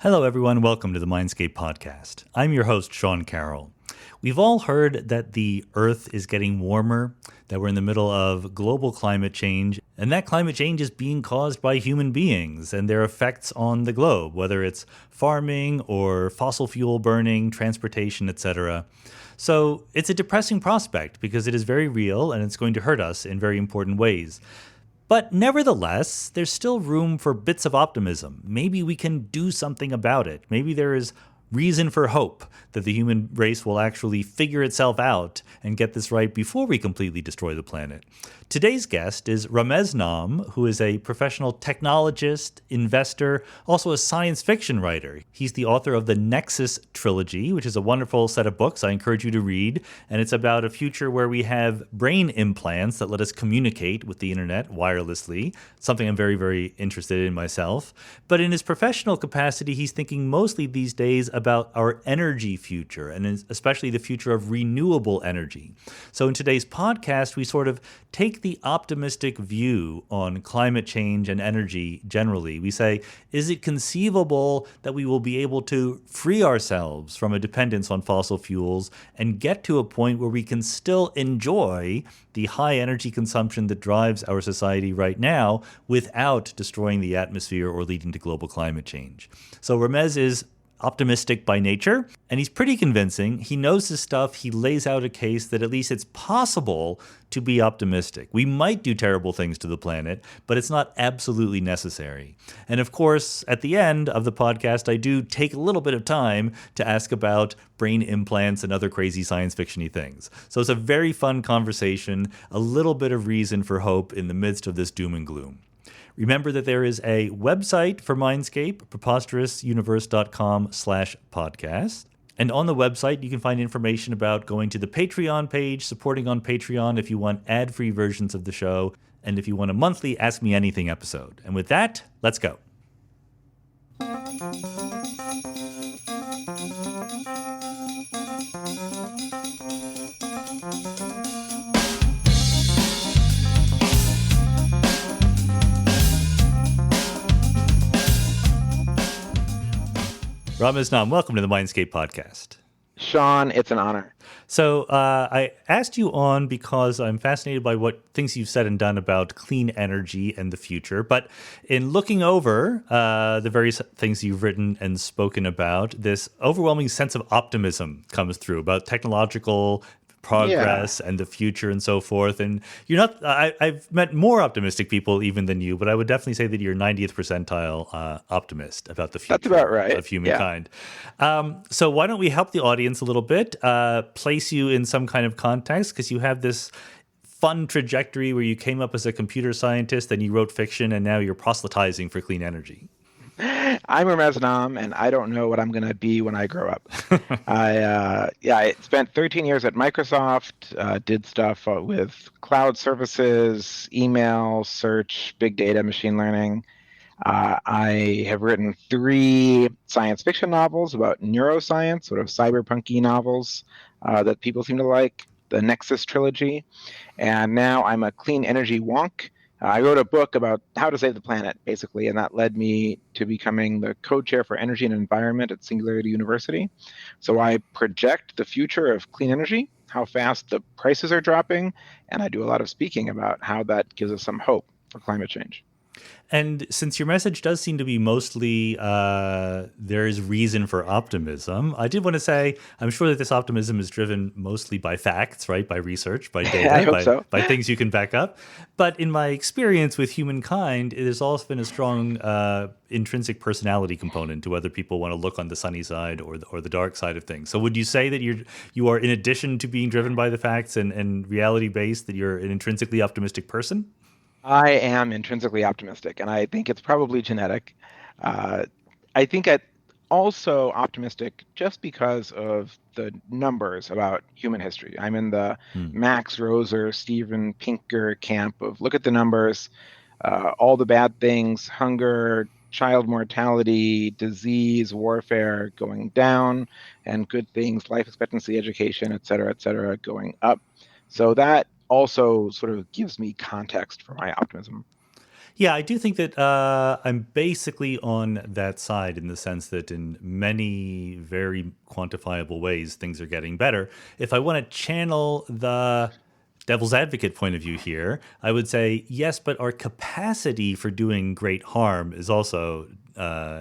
Hello, everyone. Welcome to the Mindscape podcast. I'm your host, Sean Carroll. We've all heard that the Earth is getting warmer, that we're in the middle of global climate change, and that climate change is being caused by human beings and their effects on the globe, whether it's farming or fossil fuel burning, transportation, etc. So it's a depressing prospect because it is very real and it's going to hurt us in very important ways. But nevertheless, there's still room for bits of optimism. Maybe we can do something about it. Maybe there is reason for hope that the human race will actually figure itself out and get this right before we completely destroy the planet. Today's guest is Ramez Naam, who is a professional technologist, investor, also a science fiction writer. He's the author of the Nexus trilogy, which is a wonderful set of books I encourage you to read. And it's about a future where we have brain implants that let us communicate with the internet wirelessly, something I'm very, very interested in myself. But in his professional capacity, he's thinking mostly these days about our energy future, and especially the future of renewable energy. So in today's podcast, we sort of take the optimistic view on climate change and energy generally. We say, is it conceivable that we will be able to free ourselves from a dependence on fossil fuels and get to a point where we can still enjoy the high energy consumption that drives our society right now without destroying the atmosphere or leading to global climate change? So Ramez is optimistic by nature, and he's pretty convincing. He knows his stuff. He lays out a case that at least it's possible to be optimistic. We might do terrible things to the planet, but it's not absolutely necessary. And of course, at the end of the podcast, I do take a little bit of time to ask about brain implants and other crazy science fiction-y things. So it's a very fun conversation, a little bit of reason for hope in the midst of this doom and gloom. Remember that there is a website for Mindscape, preposterousuniverse.com/podcast. And on the website, you can find information about going to the Patreon page, supporting on Patreon if you want ad-free versions of the show, and if you want a monthly Ask Me Anything episode. And with that, let's go. Ramez Naam, welcome to the Mindscape podcast. Sean, it's an honor. So I asked you on because I'm fascinated by what things you've said and done about clean energy and the future. But in looking over the various things you've written and spoken about, this overwhelming sense of optimism comes through about technological progress and the future and so forth. And you're not, I've met more optimistic people even than you, but I would definitely say that you're 90th percentile optimist about the future. That's about right. Of humankind. So why don't we help the audience a little bit, place you in some kind of context, because you have this fun trajectory where you came up as a computer scientist and you wrote fiction and now you're proselytizing for clean energy. I'm Ramez Naam, and I don't know what I'm going to be when I grow up. I spent 13 years at Microsoft, did stuff with cloud services, email, search, big data, machine learning. I have written 3 science fiction novels about neuroscience, sort of cyberpunky novels that people seem to like, the Nexus trilogy. And now I'm a clean energy wonk. I wrote a book about how to save the planet, basically, and that led me to becoming the co-chair for energy and environment at Singularity University. So I project the future of clean energy, how fast the prices are dropping, and I do a lot of speaking about how that gives us some hope for climate change. And since your message does seem to be mostly there is reason for optimism, I did want to say I'm sure that this optimism is driven mostly by facts, right? By research, by data, by things you can back up. But in my experience with humankind, it has also been a strong intrinsic personality component to whether people want to look on the sunny side or the dark side of things. So would you say that you are, in addition to being driven by the facts and reality-based, that you're an intrinsically optimistic person? I am intrinsically optimistic, and I think it's probably genetic. I think I'm also optimistic just because of the numbers about human history. I'm in the Max Roser, Steven Pinker camp of look at the numbers, all the bad things, hunger, child mortality, disease, warfare going down, and good things, life expectancy, education, et cetera, going up. So that also sort of gives me context for my optimism. Yeah, I do think that I'm basically on that side in the sense that in many very quantifiable ways, things are getting better. If I want to channel the devil's advocate point of view here, I would say yes, but our capacity for doing great harm is also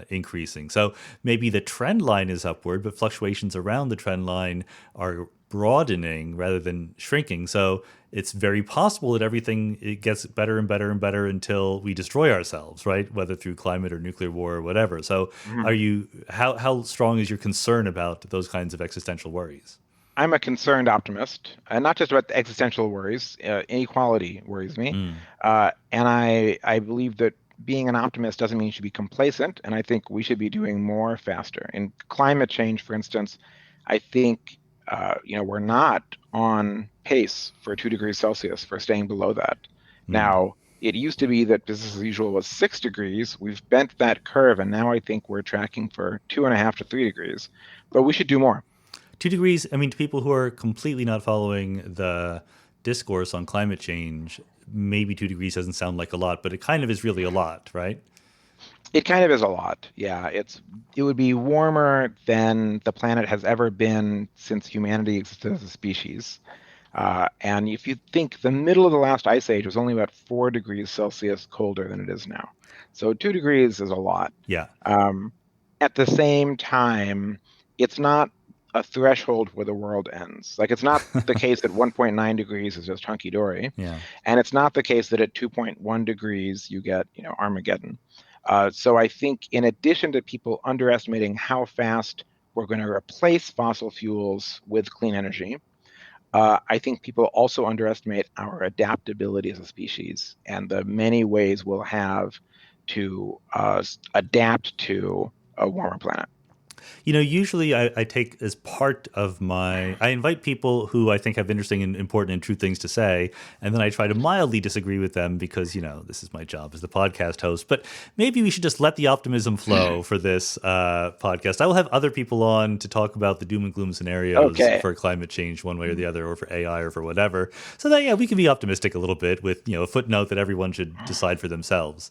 increasing. So maybe the trend line is upward, but fluctuations around the trend line are broadening rather than shrinking. So it's very possible that everything it gets better and better and better until we destroy ourselves, right? Whether through climate or nuclear war or whatever. So are Mhm. you how strong is your concern about those kinds of existential worries? I'm a concerned optimist, and not just about the existential worries. Inequality worries me, Mm. and I believe that being an optimist doesn't mean you should be complacent. And I think we should be doing more faster. In climate change, for instance, I think we're not on pace for 2 degrees Celsius for staying below that. Mm. Now, it used to be that business as usual was 6 degrees. We've bent that curve, and now I think we're tracking for 2.5 to 3 degrees. But we should do more. 2 degrees, I mean, to people who are completely not following the discourse on climate change, maybe 2 degrees doesn't sound like a lot, but it kind of is really a lot, right? It kind of is a lot. Yeah, it would be warmer than the planet has ever been since humanity existed as a species. And if you think the middle of the last ice age was only about 4 degrees Celsius colder than it is now. So 2 degrees is a lot. Yeah. Um, at the same time, it's not a threshold where the world ends. Like it's not the case that 1.9 degrees is just hunky dory, Yeah. and it's not the case that at 2.1 degrees you get, Armageddon. So I think in addition to people underestimating how fast we're going to replace fossil fuels with clean energy, I think people also underestimate our adaptability as a species and the many ways we'll have to adapt to a warmer planet. Usually I take as part of I invite people who I think have interesting and important and true things to say, and then I try to mildly disagree with them because, this is my job as the podcast host. But maybe we should just let the optimism flow for this podcast. I will have other people on to talk about the doom and gloom scenarios Okay. for climate change one way or the other, or for AI or for whatever. So that, yeah, we can be optimistic a little bit with, a footnote that everyone should decide for themselves.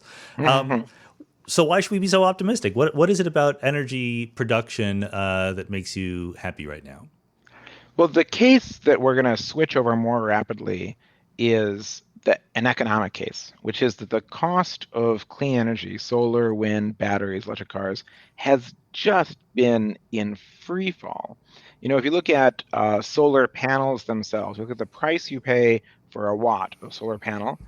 So why should we be so optimistic? What is it about energy production that makes you happy right now? Well, the case that we're going to switch over more rapidly is an economic case, which is that the cost of clean energy, solar, wind, batteries, electric cars, has just been in free fall. If you look at solar panels themselves, look at the price you pay for a watt of solar panel.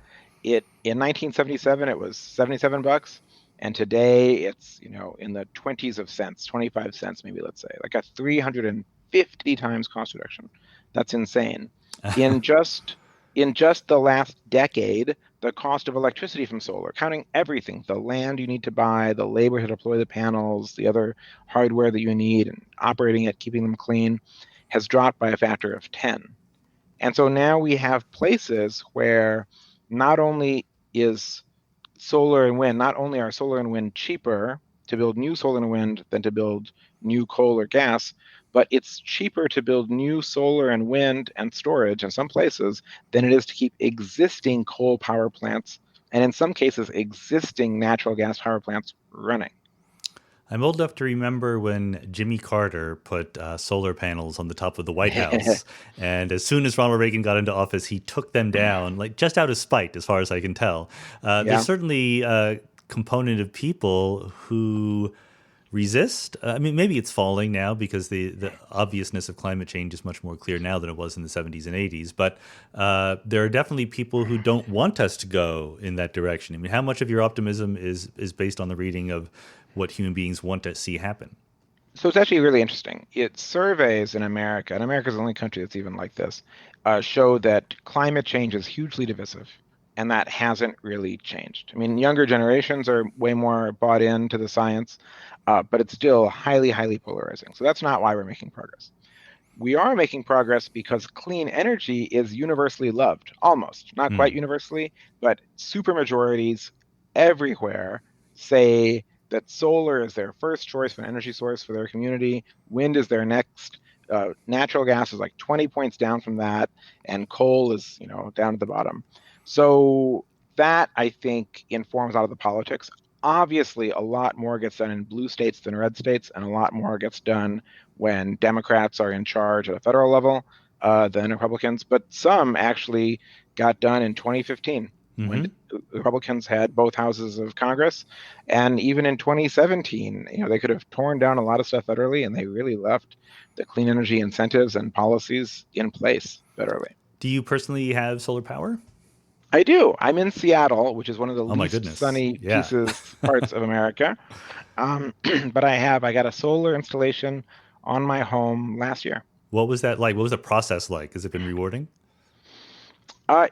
In 1977 it was $77, and today it's in the 20s of cents, 25 cents maybe, let's say, like a 350 times cost reduction. That's insane. In just in just the last decade, the cost of electricity from solar, counting everything, the land you need to buy, the labor to deploy the panels, the other hardware that you need, and operating it, keeping them clean, has dropped by a factor of 10. And so now we have places where not only is not only are solar and wind cheaper to build new solar and wind than to build new coal or gas, but it's cheaper to build new solar and wind and storage in some places than it is to keep existing coal power plants, and in some cases, existing natural gas power plants running. I'm old enough to remember when Jimmy Carter put solar panels on the top of the White House, and as soon as Ronald Reagan got into office, he took them down, like just out of spite, as far as I can tell. There's Yeah. certainly a component of people who resist. I mean, maybe it's falling now because the obviousness of climate change is much more clear now than it was in the 70s and 80s. But there are definitely people who don't want us to go in that direction. I mean, how much of your optimism is based on the reading of what human beings want to see happen? So it's actually really interesting. It surveys in America, and America is the only country that's even like this, show that climate change is hugely divisive, and that hasn't really changed. I mean, younger generations are way more bought into the science, but it's still highly, highly polarizing. So that's not why we're making progress. We are making progress because clean energy is universally loved, almost, not quite Hmm. universally, but supermajorities everywhere say that solar is their first choice for an energy source for their community, wind is their next, natural gas is like 20 points down from that, and coal is, down at the bottom. So that, I think, informs a lot of the politics. Obviously, a lot more gets done in blue states than red states, and a lot more gets done when Democrats are in charge at a federal level than Republicans. But some actually got done in 2015 when Hmm. the Republicans had both houses of Congress, and even in 2017, they could have torn down a lot of stuff federally, and they really left the clean energy incentives and policies in place federally. Do you personally have solar power? I do. I'm in Seattle, which is one of the Oh my least goodness. sunny Yeah. parts of America. But I got a solar installation on my home last year. What was that like? What was the process like? Has it been rewarding?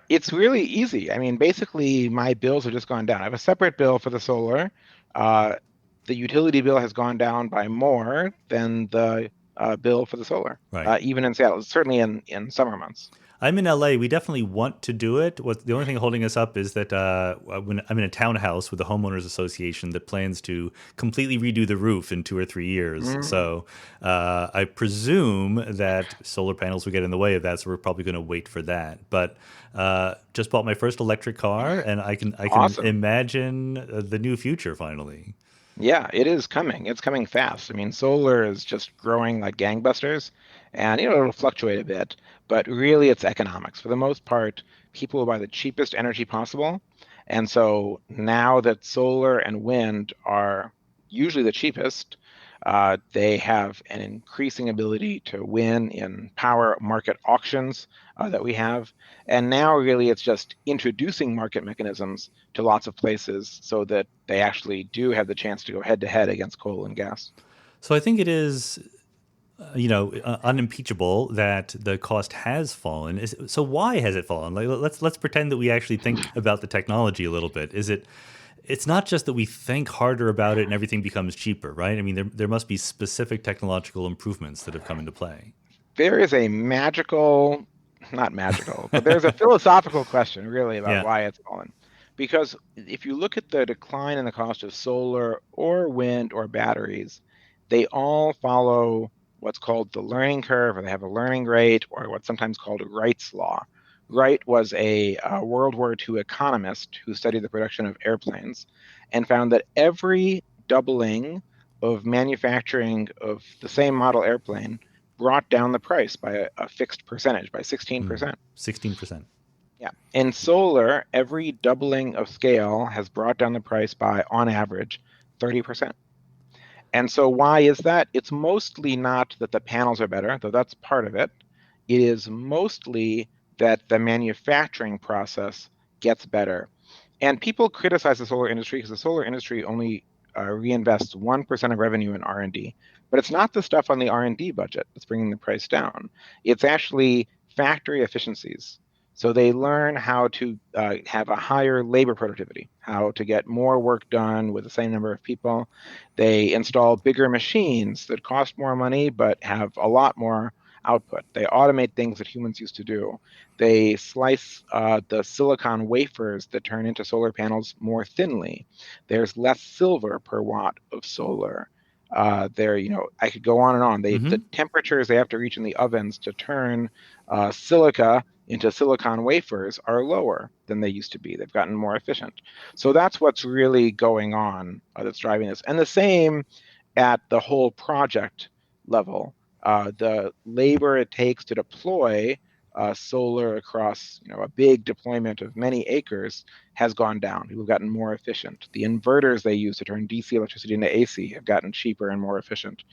It's really easy. I mean, basically, my bills have just gone down. I have a separate bill for the solar. Uh, the utility bill has gone down by more than the bill for the solar, Right. even in Seattle, certainly in summer months. I'm in LA. We definitely want to do it. The only thing holding us up is that when I'm in a townhouse with the homeowners association that plans to completely redo the roof in 2 or 3 years. Mm, So I presume that solar panels will get in the way of that. So we're probably going to wait for that. But just bought my first electric car, and I can awesome. imagine the new future finally. Yeah, it is coming. It's coming fast. I mean, solar is just growing like gangbusters, and it'll fluctuate a bit, but really it's economics. For the most part, people will buy the cheapest energy possible. And so now that solar and wind are usually the cheapest, they have an increasing ability to win in power market auctions that we have. And now really it's just introducing market mechanisms to lots of places so that they actually do have the chance to go head to head against coal and gas. So I think it is unimpeachable that the cost has fallen. So why has it fallen? Like, let's pretend that we actually think about the technology a little bit. It's not just that we think harder about it and everything becomes cheaper, right? I mean, there must be specific technological improvements that have come into play. There is a magical, not magical, but there's a philosophical question really about Yeah. why it's fallen. Because if you look at the decline in the cost of solar or wind or batteries, they all follow what's called the learning curve, or they have a learning rate, or what's sometimes called Wright's law. Wright was a World War II economist who studied the production of airplanes and found that every doubling of manufacturing of the same model airplane brought down the price by a fixed percentage, by 16%. 16%. Yeah. In solar, every doubling of scale has brought down the price by, on average, 30%. And so why is that? It's mostly not that the panels are better, though that's part of it. It is mostly that the manufacturing process gets better. And people criticize the solar industry because the solar industry only reinvests 1% of revenue in R&D. But it's not the stuff on the R&D budget that's bringing the price down. It's actually factory efficiencies. So they learn how to have a higher labor productivity, how to get more work done with the same number of people. They install bigger machines that cost more money but have a lot more output. They automate things that humans used to do. They slice the silicon wafers that turn into solar panels more thinly. There's less silver per watt of solar. I could go on and on. The Hmm. temperatures they have to reach in the ovens to turn silica into silicon wafers are lower than they used to be. They've gotten more efficient. So that's what's really going on that's driving this. And the same at the whole project level. The labor it takes to deploy solar across a big deployment of many acres has gone down. People have gotten more efficient. The inverters they use to turn DC electricity into AC have gotten cheaper and more efficient.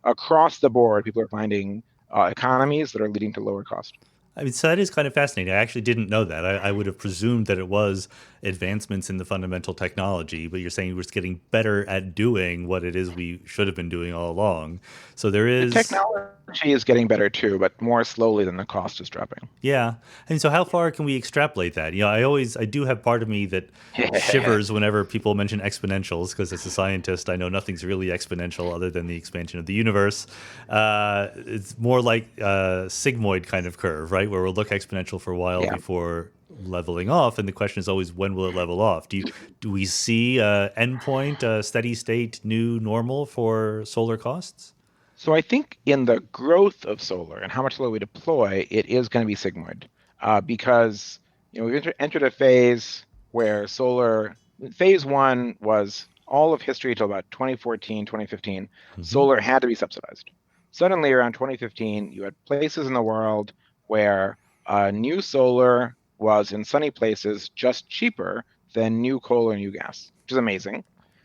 Across the board, people are finding economies that are leading to lower cost. I mean, so that is kind of fascinating. I actually didn't know that. I would have presumed that it was advancements in the fundamental technology, but you're saying we're just getting better at doing what it is we should have been doing all along. So there The is. technology is getting better too, but more slowly than the cost is dropping. Yeah. And so how far can we extrapolate that? I do have part of me that shivers whenever people mention exponentials because as a scientist, I know nothing's really exponential other than the expansion of the universe. It's more like a sigmoid kind of curve, right? Where we'll look exponential for a while Yeah. before leveling off. And the question is always, when will it level off? Do we see a endpoint, a steady state, new normal for solar costs? So I think in the growth of solar and how much solar we deploy, it is going to be sigmoid because we've entered a phase where solar, phase one was all of history till about 2014, 2015, Hmm. solar had to be subsidized. Suddenly around 2015, you had places in the world where new solar was in sunny places just cheaper than new coal or new gas, which is amazing.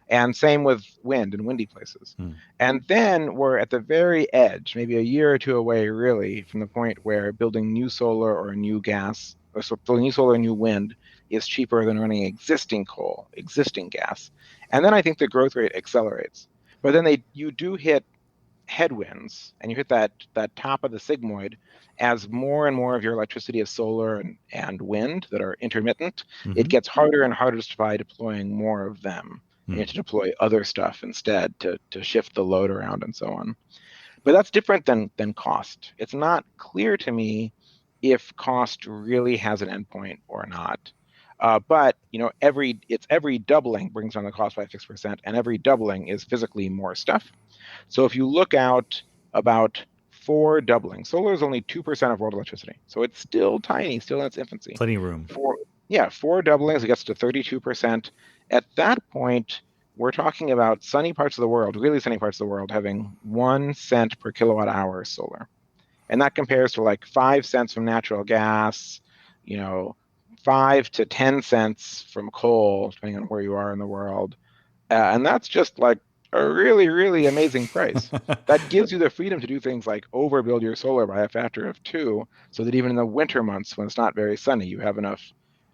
And same with wind in windy places. And then we're at the very edge, maybe a year or two away, really, from the point where building new solar or new gas, or so building new solar or new wind is cheaper than running existing coal, existing gas. And then I think the growth rate accelerates. But then you do hit headwinds and you hit that top of the sigmoid as more and more of your electricity is solar and wind that are intermittent. It Hmm. gets harder and harder to justify deploying more of them. And you have Hmm. to deploy other stuff instead to shift the load around and so on. But that's different than cost. It's not clear to me if cost really has an endpoint or not. But every doubling brings down the cost by 6%, and every doubling is physically more stuff. So if you look out about 4 doublings, solar is only 2% of world electricity, so it's still tiny, still in its infancy. Plenty of room. 4 doublings, it gets to 32%. At that point, we're talking about sunny parts of the world, really sunny parts of the world, having 1 cent per kilowatt hour solar. And that compares to like 5 cents from natural gas, you know, 5 to 10 cents from coal, depending on where you are in the world. And that's just like a really, really amazing price. That gives you the freedom to do things like overbuild your solar by a factor of 2, so that even in the winter months when it's not very sunny, you have enough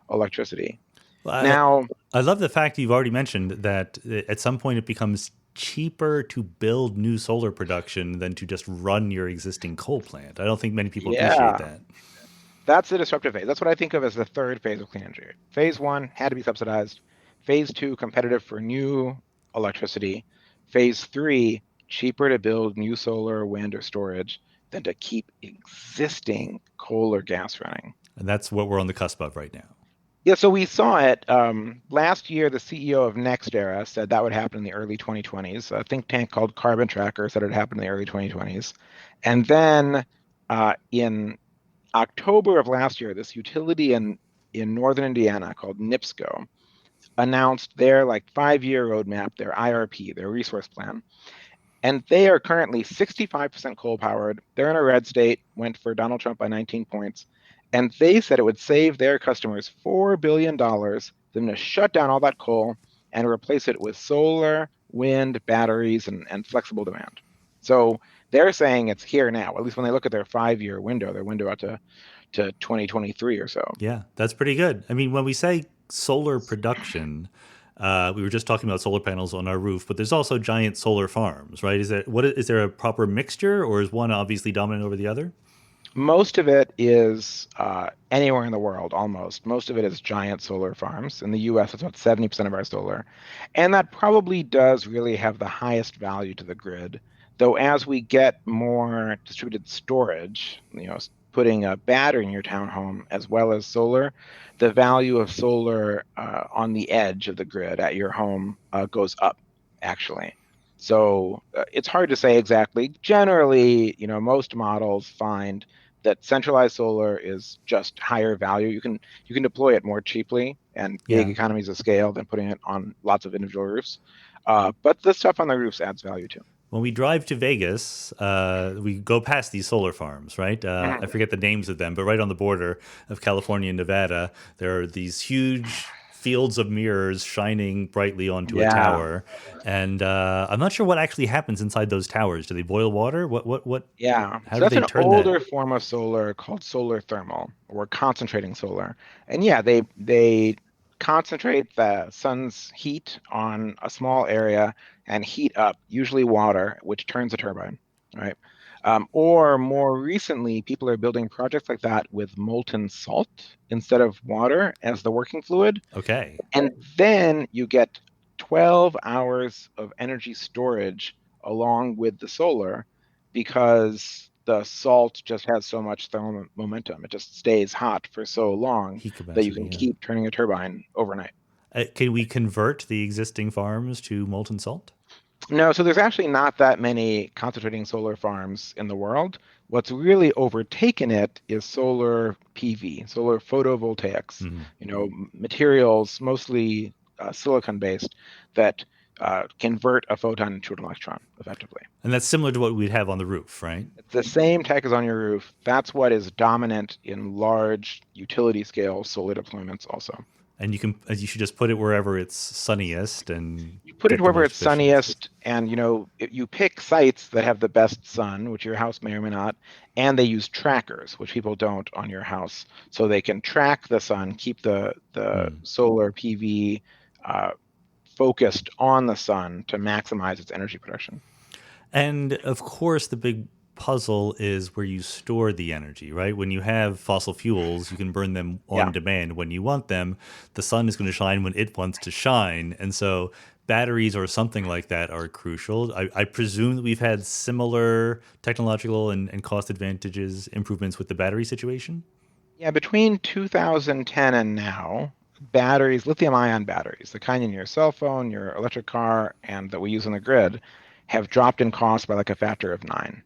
electricity. Well, Now, I love the fact you've already mentioned that at some point it becomes cheaper to build new solar production than to just run your existing coal plant. I don't think many people appreciate yeah, that. that's the disruptive phase. That's what I think of as the third phase of clean energy. Phase one had to be subsidized. Phase two, competitive for new electricity. Phase three, cheaper to build new solar, wind, or storage than to keep existing coal or gas running. And that's what we're on the cusp of right now. Yeah, so we saw it last year. The CEO of NextEra said that would happen in the early 2020s. A think tank called Carbon Tracker said it would happen in the early 2020s. And then in October of last year, this utility in northern Indiana called NIPSCO announced their like 5-year roadmap, their IRP, their resource plan. And they are currently 65% coal powered. They're in a red state, went for Donald Trump by 19 points. And they said it would save their customers $4 billion for them to shut down all that coal and replace it with solar, wind, batteries, and flexible demand. So they're saying it's here now, at least when they look at their 5-year window, their window out to 2023 or so. Yeah, that's pretty good. I mean, when we say solar production, we were just talking about solar panels on our roof, but there's also giant solar farms, right? Is there a proper mixture, or is one obviously dominant over the other? Most of it is anywhere in the world, almost. Most of it is giant solar farms. In the US, it's about 70% of our solar. And that probably does really have the highest value to the grid. Though as we get more distributed storage, putting a battery in your townhome as well as solar, the value of solar on the edge of the grid at your home goes up, actually. So it's hard to say exactly. Generally, most models find that centralized solar is just higher value. You can deploy it more cheaply and big Yeah. economies of scale than putting it on lots of individual roofs. But the stuff on the roofs adds value too. When we drive to Vegas, we go past these solar farms, right? I Mhm. forget the names of them, but right on the border of California and Nevada, there are these huge fields of mirrors shining brightly onto a Yeah, tower. And I'm not sure what actually happens inside those towers. Do they boil water? yeah. How So do that's they an turn that? older form of solar called solar thermal, or concentrating solar. And yeah, they concentrate the sun's heat on a small area and heat up, usually water, which turns a turbine, right? Or more recently, people are building projects like that with molten salt instead of water as the working fluid. Okay. And then you get 12 hours of energy storage along with the solar because the salt just has so much thermal momentum. It just stays hot for so long Heat that you capacity, can yeah. keep turning a turbine overnight. Can we convert the existing farms to molten salt? No, so there's actually not that many concentrating solar farms in the world. What's really overtaken it is solar PV, solar photovoltaics, Hmm. materials mostly silicon based that convert a photon into an electron effectively. And that's similar to what we'd have on the roof, right? It's the same tech as on your roof. That's what is dominant in large utility scale solar deployments also. And you should just put it wherever it's sunniest and You put it get the wherever most it's efficiency. sunniest, and you pick sites that have the best sun, which your house may or may not, and they use trackers, which people don't on your house, so they can track the sun, keep the Hmm. solar PV uh, focused on the sun to maximize its energy production. And of course, the big puzzle is where you store the energy, right? When you have fossil fuels, you can burn them on Yeah. demand when you want them. The sun is going to shine when it wants to shine. And so batteries or something like that are crucial. I presume that we've had similar technological and cost advantages, improvements with the battery situation. Yeah, between 2010 and now, batteries, lithium-ion batteries, the kind in your cell phone, your electric car, and that we use on the grid, have dropped in cost by like a factor of 9.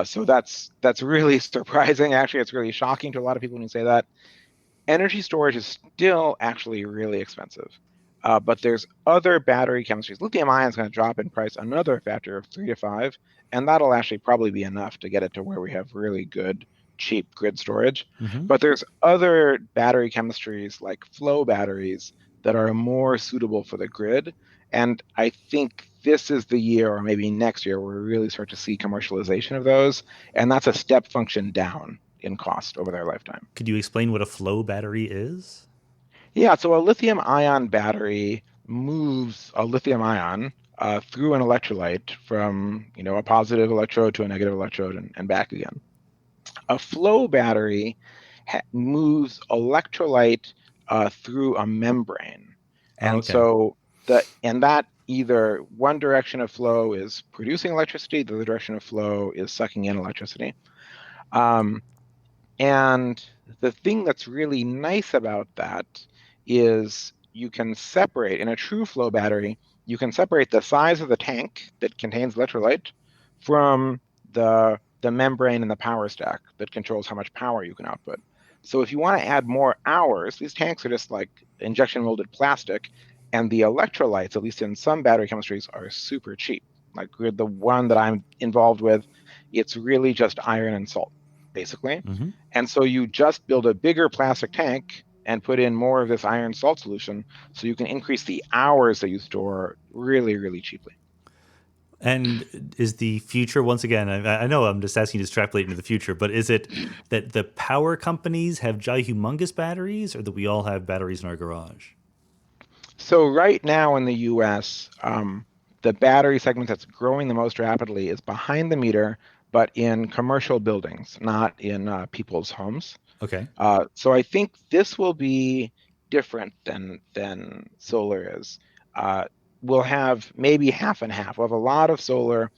So that's really surprising. Actually, it's really shocking to a lot of people when you say that. Energy storage is still actually really expensive. But there's other battery chemistries. Lithium ion is going to drop in price another factor of 3 to 5, and that'll actually probably be enough to get it to where we have really good, cheap grid storage. Hmm. But there's other battery chemistries like flow batteries that are more suitable for the grid. And I think this is the year, or maybe next year, where we really start to see commercialization of those. And that's a step function down in cost over their lifetime. Could you explain what a flow battery is? Yeah, so a lithium ion battery moves a lithium ion through an electrolyte from, a positive electrode to a negative electrode and back again. A flow battery moves electrolyte through a membrane. Oh, And okay. so that either one direction of flow is producing electricity, the other direction of flow is sucking in electricity. Um, and the thing that's really nice about that is you can separate, in a true flow battery, you can separate the size of the tank that contains electrolyte from the membrane and the power stack that controls how much power you can output. So if you want to add more hours, these tanks are just like injection molded plastic, and the electrolytes, at least in some battery chemistries, are super cheap. Like the one that I'm involved with, it's really just iron and salt, basically. Hmm. And so you just build a bigger plastic tank and put in more of this iron salt solution so you can increase the hours that you store really, really cheaply. And is the future, once again, I know I'm just asking you to extrapolate into the future, but is it that the power companies have humongous batteries or that we all have batteries in our garage? So right now in the US, the battery segment that's growing the most rapidly is behind the meter, but in commercial buildings, not in people's homes. Okay. So I think this will be different than solar is. Uh, we'll have maybe half and half. We'll have a lot of solar,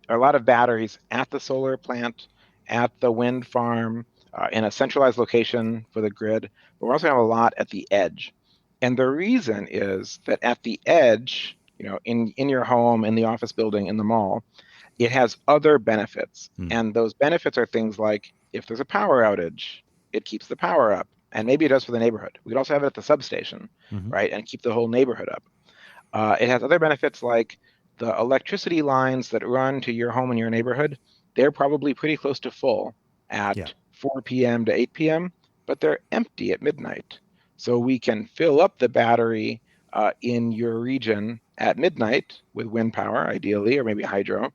or a lot of batteries at the solar plant, at the wind farm, in a centralized location for the grid. But we're also going to have a lot at the edge. And the reason is that at the edge, in your home, in the office building, in the mall, it has other benefits. Hmm. And those benefits are things like if there's a power outage, it keeps the power up. And maybe it does for the neighborhood. We could also have it at the substation, Hmm. right? And keep the whole neighborhood up. It has other benefits like the electricity lines that run to your home and your neighborhood. They're probably pretty close to full Yeah. at 4 p.m. to 8 p.m., but they're empty at midnight. So we can fill up the battery in your region at midnight with wind power, ideally, or maybe hydro,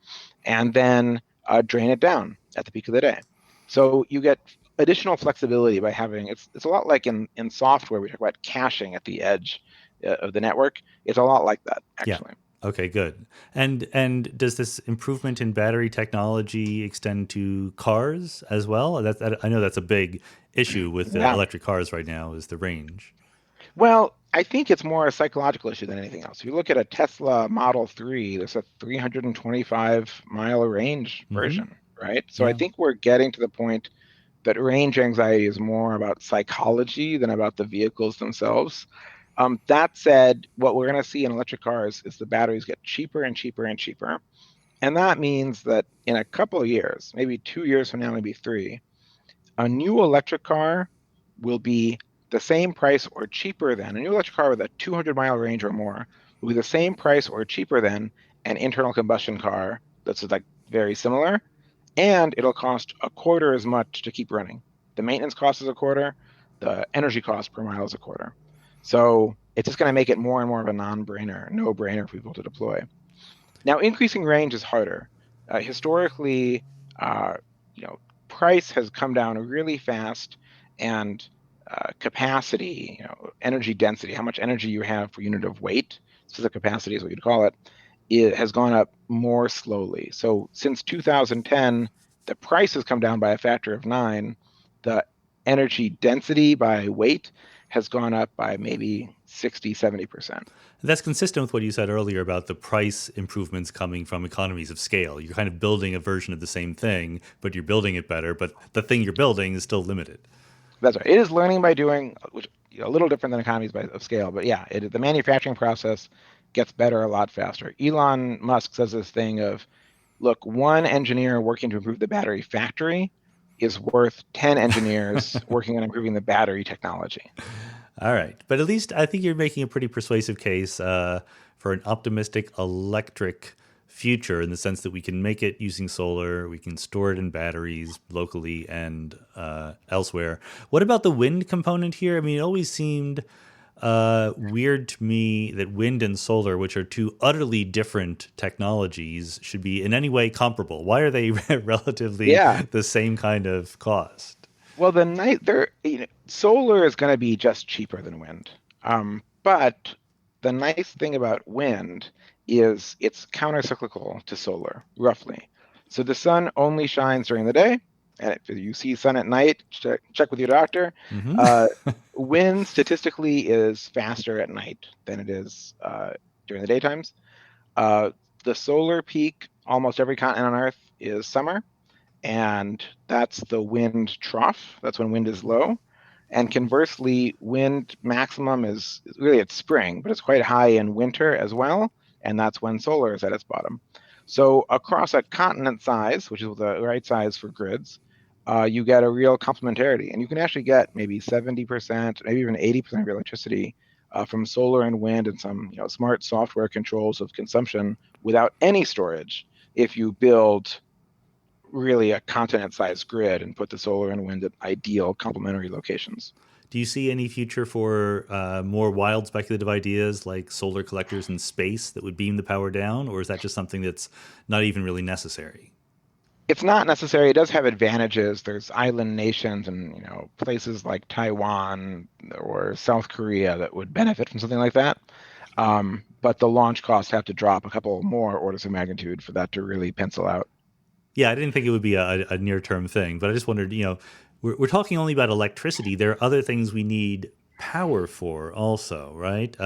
and then drain it down at the peak of the day. So you get additional flexibility by having it's a lot like in software we talk about caching at the edge of the network. It's a lot like that, Yeah. actually. Okay, good. And does this improvement in battery technology extend to cars as well? I know that's a big issue with Yeah. electric cars right now is the range. Well, I think it's more a psychological issue than anything else. If you look at a Tesla Model 3, there's a 325-mile range Hmm. version, right? So I Yeah. think we're getting to the point that range anxiety is more about psychology than about the vehicles themselves. That said, what we're going to see in electric cars is the batteries get cheaper and cheaper and cheaper. And that means that in a couple of years, maybe 2 years from now, maybe three, a new electric car will be the same price or cheaper than a new electric car with a 200-mile range or more will be the same price or cheaper than an internal combustion car that's like very similar, and it'll cost a quarter as much to keep running. The maintenance cost is a quarter, the energy cost per mile is a quarter. So it's just going to make it more and more of a non-brainer, no-brainer for people to deploy. Now, increasing range is harder. Historically, uh, you know, price has come down really fast, and capacity, energy density, how much energy you have per unit of weight, specific capacity is what you'd call it has gone up more slowly. So since 2010, the price has come down by a factor of 9. The energy density by weight has gone up by maybe 60, 70%. That's consistent with what you said earlier about the price improvements coming from economies of scale. You're kind of building a version of the same thing, but you're building it better, but the thing you're building is still limited. That's right. It is learning by doing, which a little different than economies of scale, but yeah, the manufacturing process gets better a lot faster. Elon Musk says this thing of, look, one engineer working to improve the battery factory is worth 10 engineers working on improving the battery technology. All right. But at least I think you're making a pretty persuasive case for an optimistic electric future in the sense that we can make it using solar, we can store it in batteries locally and elsewhere. What about the wind component here? I mean, it always seemed weird to me that wind and solar, which are two utterly different technologies, should be in any way comparable. Why are they relatively Yeah. the same kind of cost? Well, solar is going to be just cheaper than wind. But the nice thing about wind is it's countercyclical to solar, roughly. So the sun only shines during the day, and if you see sun at night, check with your doctor. Mm-hmm. Wind statistically is faster at night than it is during the daytimes. The solar peak, almost every continent on Earth, is summer, and that's the wind trough. That's when wind is low. And conversely, wind maximum is really at spring, but it's quite high in winter as well, and that's when solar is at its bottom. So across a continent size, which is the right size for grids, you get a real complementarity, and you can actually get maybe 70%, maybe even 80% of your electricity from solar and wind and some smart software controls of consumption without any storage if you build really a continent-sized grid and put the solar and wind at ideal complementary locations. Do you see any future for more wild speculative ideas like solar collectors in space that would beam the power down, or is that just something that's not even really necessary? It's not necessary. It does have advantages. There's island nations and places like Taiwan or South Korea that would benefit from something like that. But the launch costs have to drop a couple more orders of magnitude for that to really pencil out. Yeah, I didn't think it would be a near-term thing, but I just wondered, we're talking only about electricity. There are other things we need power for also, right?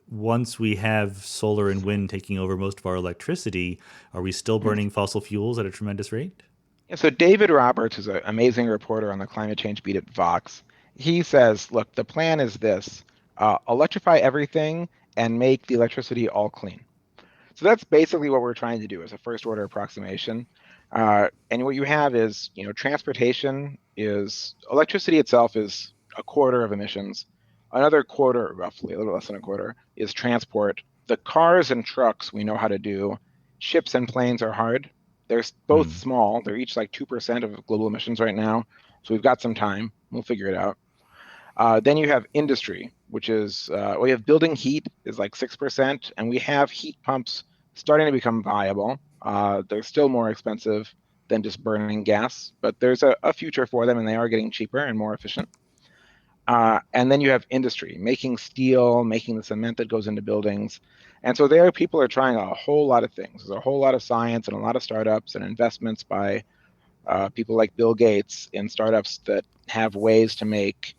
Once we have solar and wind taking over most of our electricity, are we still burning fossil fuels at a tremendous rate? Yeah, so David Roberts is an amazing reporter on the climate change beat at Vox. He says, look, the plan is this, electrify everything and make the electricity all clean. So that's basically what we're trying to do as a first order approximation. And what you have is, transportation is, electricity itself is a quarter of emissions. Another quarter, roughly, a little less than a quarter, is transport. The cars and trucks we know how to do. Ships and planes are hard. They're both small. They're each like 2% of global emissions right now. So we've got some time. We'll figure it out. Then you have industry, which is, we have building heat is like 6%, and we have heat pumps starting to become viable. They're still more expensive than just burning gas, but there's a future for them, and they are getting cheaper and more efficient. And then you have industry, making steel, making the cement that goes into buildings. And so there people are trying a whole lot of things. There's a whole lot of science and a lot of startups and investments by people like Bill Gates in startups that have ways to make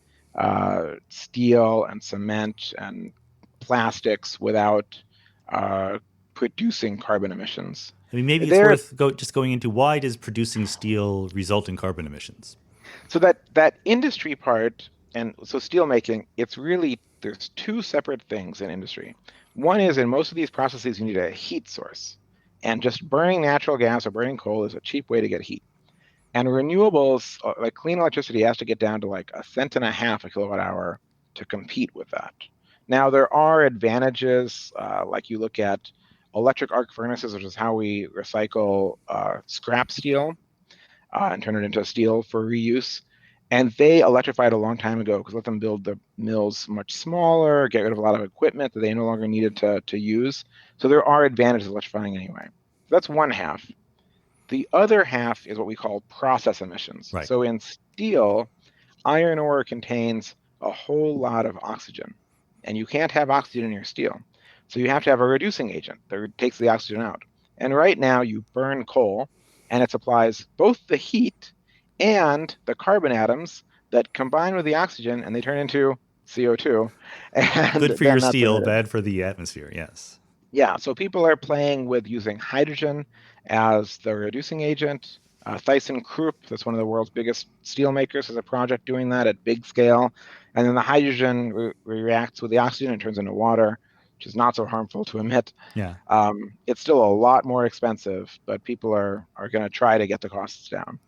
steel and cement and plastics without producing carbon emissions. I mean, maybe it's worth just going into why does producing steel result in carbon emissions? So that industry part And so steelmaking, it's really, there's two separate things in industry. One is in most of these processes, you need a heat source. And just burning natural gas or burning coal is a cheap way to get heat. And renewables, like clean electricity, has to get down to like a cent and a half a kilowatt hour to compete with that. Now, there are advantages, like you look at electric arc furnaces, which is how we recycle scrap steel and turn it into steel for reuse. And they electrified a long time ago because let them build the mills much smaller, get rid of a lot of equipment that they no longer needed to use. So there are advantages of electrifying anyway. So that's one half. The other half is what we call process emissions. Right. So in steel, iron ore contains a whole lot of oxygen, and you can't have oxygen in your steel. So you have to have a reducing agent that takes the oxygen out. And right now you burn coal, and it supplies both the heat and the carbon atoms that combine with the oxygen, and they turn into CO2. And Good for then your that's steel, emitted. bad for the atmosphere. Yes. Yeah, so people are playing with using hydrogen as the reducing agent. ThyssenKrupp, that's one of the world's biggest steel makers, has a project doing that at big scale. And then the hydrogen reacts with the oxygen and turns into water, which is not so harmful to emit. Yeah. It's still a lot more expensive, but people are going to try to get the costs down.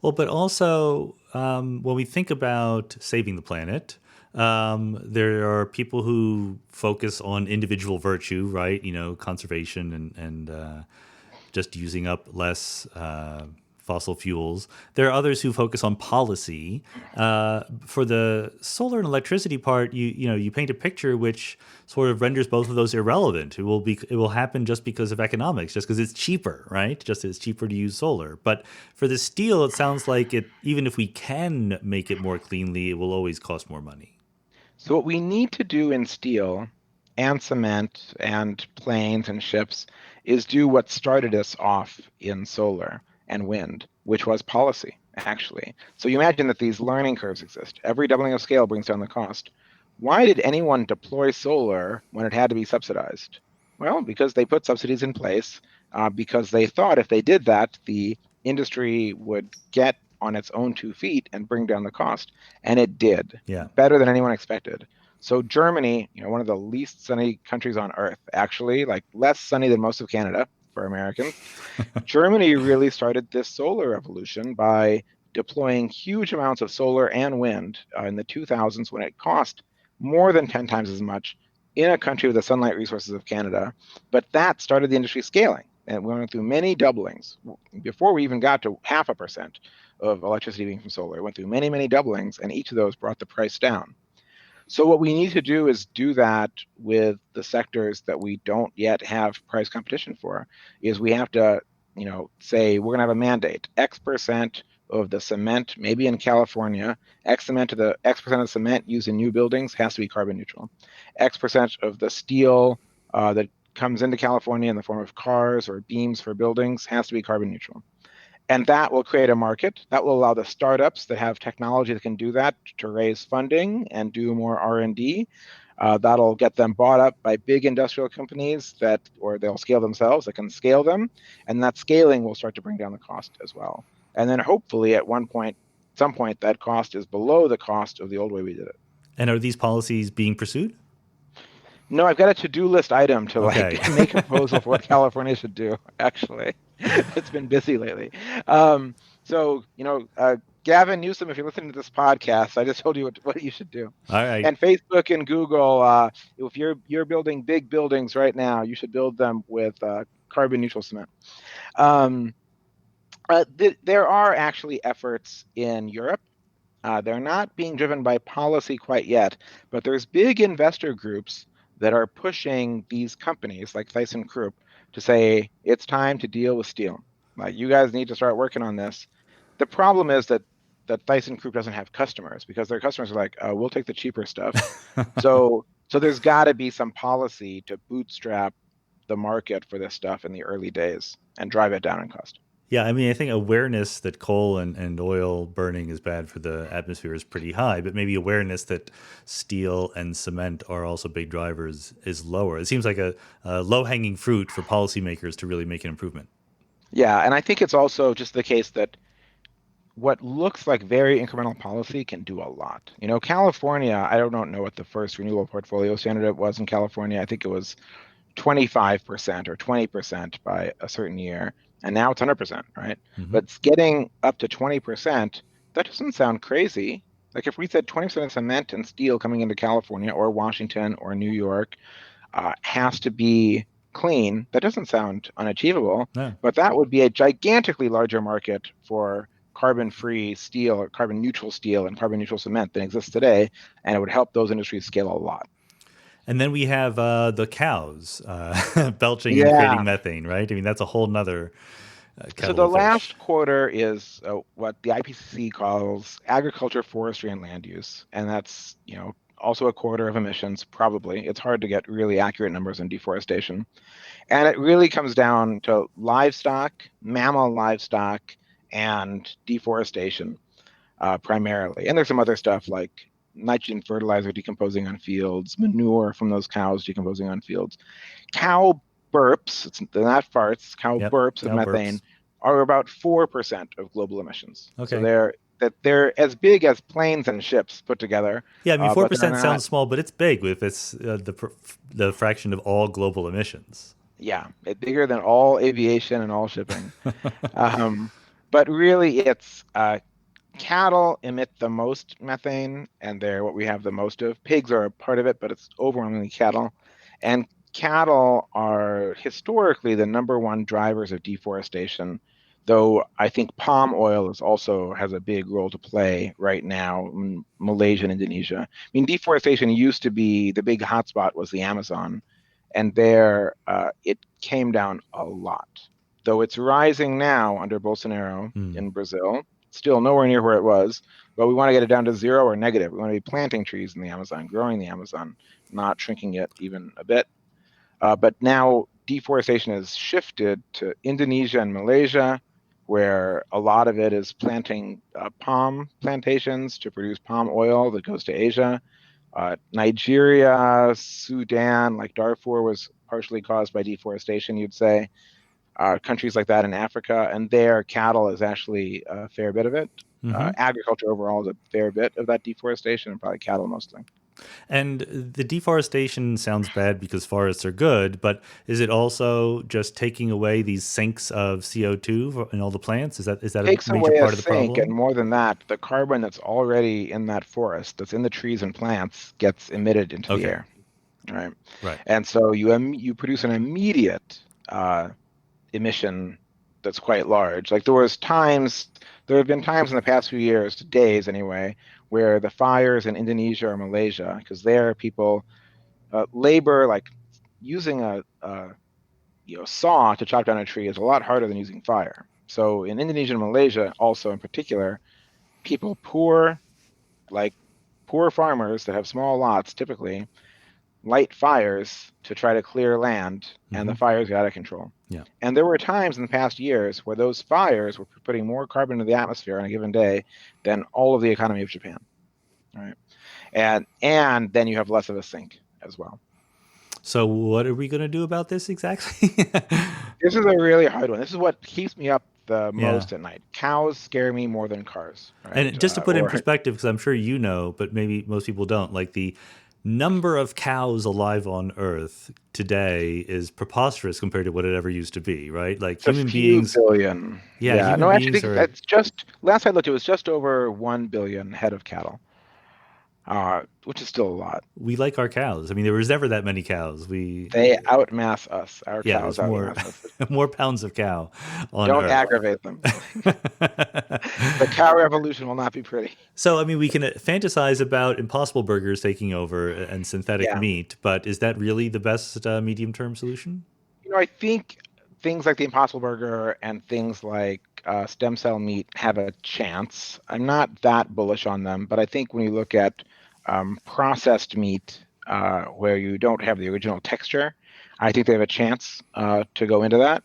Well, but also when we think about saving the planet, there are people who focus on individual virtue, right? You know, conservation and just using up less fossil fuels. There are others who focus on policy. For the solar and electricity part, you paint a picture which sort of renders both of those irrelevant. It will happen just because of economics, just because it's cheaper, right? Just it's cheaper to use solar. But for the steel, it sounds like even if we can make it more cleanly, it will always cost more money. So what we need to do in steel and cement and planes and ships is do what started us off in solar and wind, which was policy, actually. So you imagine that these learning curves exist. Every doubling of scale brings down the cost. Why did anyone deploy solar when it had to be subsidized? Well, because they put subsidies in place, because they thought if they did that, the industry would get on its own 2 feet and bring down the cost. And it did, Yeah. better than anyone expected. So Germany, one of the least sunny countries on earth, actually, like less sunny than most of Canada for Americans. Germany really started this solar revolution by deploying huge amounts of solar and wind in the 2000s when it cost more than 10 times as much in a country with the sunlight resources of Canada. But that started the industry scaling. And we went through many doublings before we even got to 0.5% of electricity being from solar. It went through many, many doublings, and each of those brought the price down. So what we need to do is do that with the sectors that we don't yet have price competition for, is we have to, say we're going to have a mandate, X% of the cement, maybe in California, X% of the cement used in new buildings has to be carbon neutral. X% of the steel that comes into California in the form of cars or beams for buildings has to be carbon neutral. And that will create a market that will allow the startups that have technology that can do that to raise funding and do more R&D. That'll get them bought up by big industrial companies or they'll scale themselves, that can scale them. And that scaling will start to bring down the cost as well. And then hopefully at some point, that cost is below the cost of the old way we did it. And are these policies being pursued? No, I've got a to-do list item to Okay. make a proposal for what California should do, actually. It's been busy lately. So, Gavin Newsom, if you're listening to this podcast, I just told you what you should do. All right. And Facebook and Google, if you're building big buildings right now, you should build them with carbon neutral cement. There are actually efforts in Europe. They're not being driven by policy quite yet, but there's big investor groups that are pushing these companies like ThyssenKrupp to say it's time to deal with steel. Like, you guys need to start working on this. The problem is that ThyssenKrupp doesn't have customers because their customers are like, we'll take the cheaper stuff. So there's got to be some policy to bootstrap the market for this stuff in the early days and drive it down in cost. Yeah, I mean, I think awareness that coal and oil burning is bad for the atmosphere is pretty high, but maybe awareness that steel and cement are also big drivers is lower. It seems like a low-hanging fruit for policymakers to really make an improvement. Yeah, and I think it's also just the case that what looks like very incremental policy can do a lot. California, I don't know what the first renewable portfolio standard it was in California. I think it was 25% or 20% by a certain year, and now it's 100%, right? Mm-hmm. But it's getting up to 20%, that doesn't sound crazy. Like if we said 20% of cement and steel coming into California or Washington or New York has to be clean, that doesn't sound unachievable, Yeah. but that would be a gigantically larger market for carbon-free steel or carbon-neutral steel and carbon-neutral cement than exists today, and it would help those industries scale a lot. And then we have the cows belching and Yeah. creating methane, right? I mean, that's a whole nother So kettle the of fish. last quarter is what the IPCC calls agriculture, forestry, and land use, and that's also a quarter of emissions. Probably it's hard to get really accurate numbers on deforestation, and it really comes down to livestock, mammal livestock, and deforestation primarily. And there's some other stuff like nitrogen fertilizer decomposing on fields, manure from those cows decomposing on fields. Cow burps, they're not farts, cow Yep. burps of Cow methane burps. are about 4% of global emissions. So Okay. they're as big as planes and ships put together, Yeah, I mean, but they're 4% not. sounds small, but it's big if it's the fraction of all global emissions. Yeah, it's bigger than all aviation and all shipping. Um, but really, it's cattle emit the most methane, and they're what we have the most of. Pigs are a part of it, but it's overwhelmingly cattle. And cattle are historically the number one drivers of deforestation, though I think palm oil also has a big role to play right now in Malaysia and Indonesia. I mean, deforestation used to be the big hotspot was the Amazon, and there it came down a lot. Though it's rising now under Bolsonaro in Brazil, still nowhere near where it was, but we want to get it down to zero or negative. We want to be planting trees in the Amazon, growing the Amazon, not shrinking it even a bit. But now deforestation has shifted to Indonesia and Malaysia, where a lot of it is planting palm plantations to produce palm oil that goes to Asia. Nigeria, Sudan, like Darfur was partially caused by deforestation, you'd say. Countries like that in Africa, and there cattle is actually a fair bit of it. Mm-hmm. Agriculture overall is a fair bit of that deforestation, and probably cattle mostly. And the deforestation sounds bad because forests are good, but is it also just taking away these sinks of CO2 in all the plants? Is that a Takes major away a part of the sink, and problem? more than that, the carbon that's already in that forest, that's in the trees and plants, gets emitted into the Okay. air. Right. Right. And so you produce an immediate emission that's quite large. Like there have been times in the past few years, days anyway, where the fires in Indonesia or Malaysia, because there people labor, like using a saw to chop down a tree is a lot harder than using fire. So in Indonesia and Malaysia, also in particular, people like poor farmers that have small lots typically light fires to try to clear land, and Mm-hmm. the fires got out of control. Yeah. And there were times in the past years where those fires were putting more carbon into the atmosphere on a given day than all of the economy of Japan. All right. And then you have less of a sink as well. So what are we going to do about this exactly? This is a really hard one. This is what keeps me up the Yeah. most at night. Cows scare me more than cars. Right? And just to put in perspective, because I'm sure you know, but maybe most people don't, like the number of cows alive on Earth today is preposterous compared to what it ever used to be, right? Like a human few beings, billion. yeah, Yeah. human No, actually, beings are, that's just last I looked, it was just over 1 billion head of cattle, which is still a lot. we like our cows. I mean, there was never that many cows. We, They outmass us. Our yeah, cows there's more, outmass us. more pounds of cow on Don't Earth. aggravate them. The cow revolution will not be pretty. So, I mean, we can fantasize about impossible burgers taking over and synthetic Yeah. meat, but is that really the best medium-term solution? I think things like the Impossible Burger and things like stem cell meat have a chance. I'm not that bullish on them, but I think when you look at processed meat where you don't have the original texture, I think they have a chance to go into that.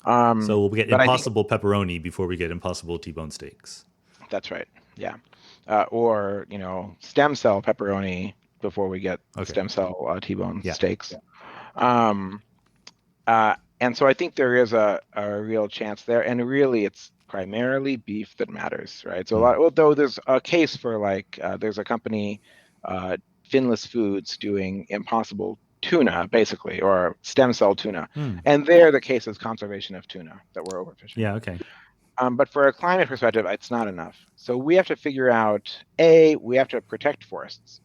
So we'll get But I think impossible pepperoni before we get impossible T-bone steaks. that's right. Yeah. Or, stem cell pepperoni before we get Okay. stem cell T-bone Yeah. steaks. Um, and so I think there is a real chance there. And really, primarily beef that matters, right? So although there's a case for there's a company, Finless Foods, doing impossible tuna, basically, or stem cell tuna. And there the case is conservation of tuna, that we're overfishing. Yeah, okay. But for a climate perspective, it's not enough. So we have to figure out, we have to protect forests.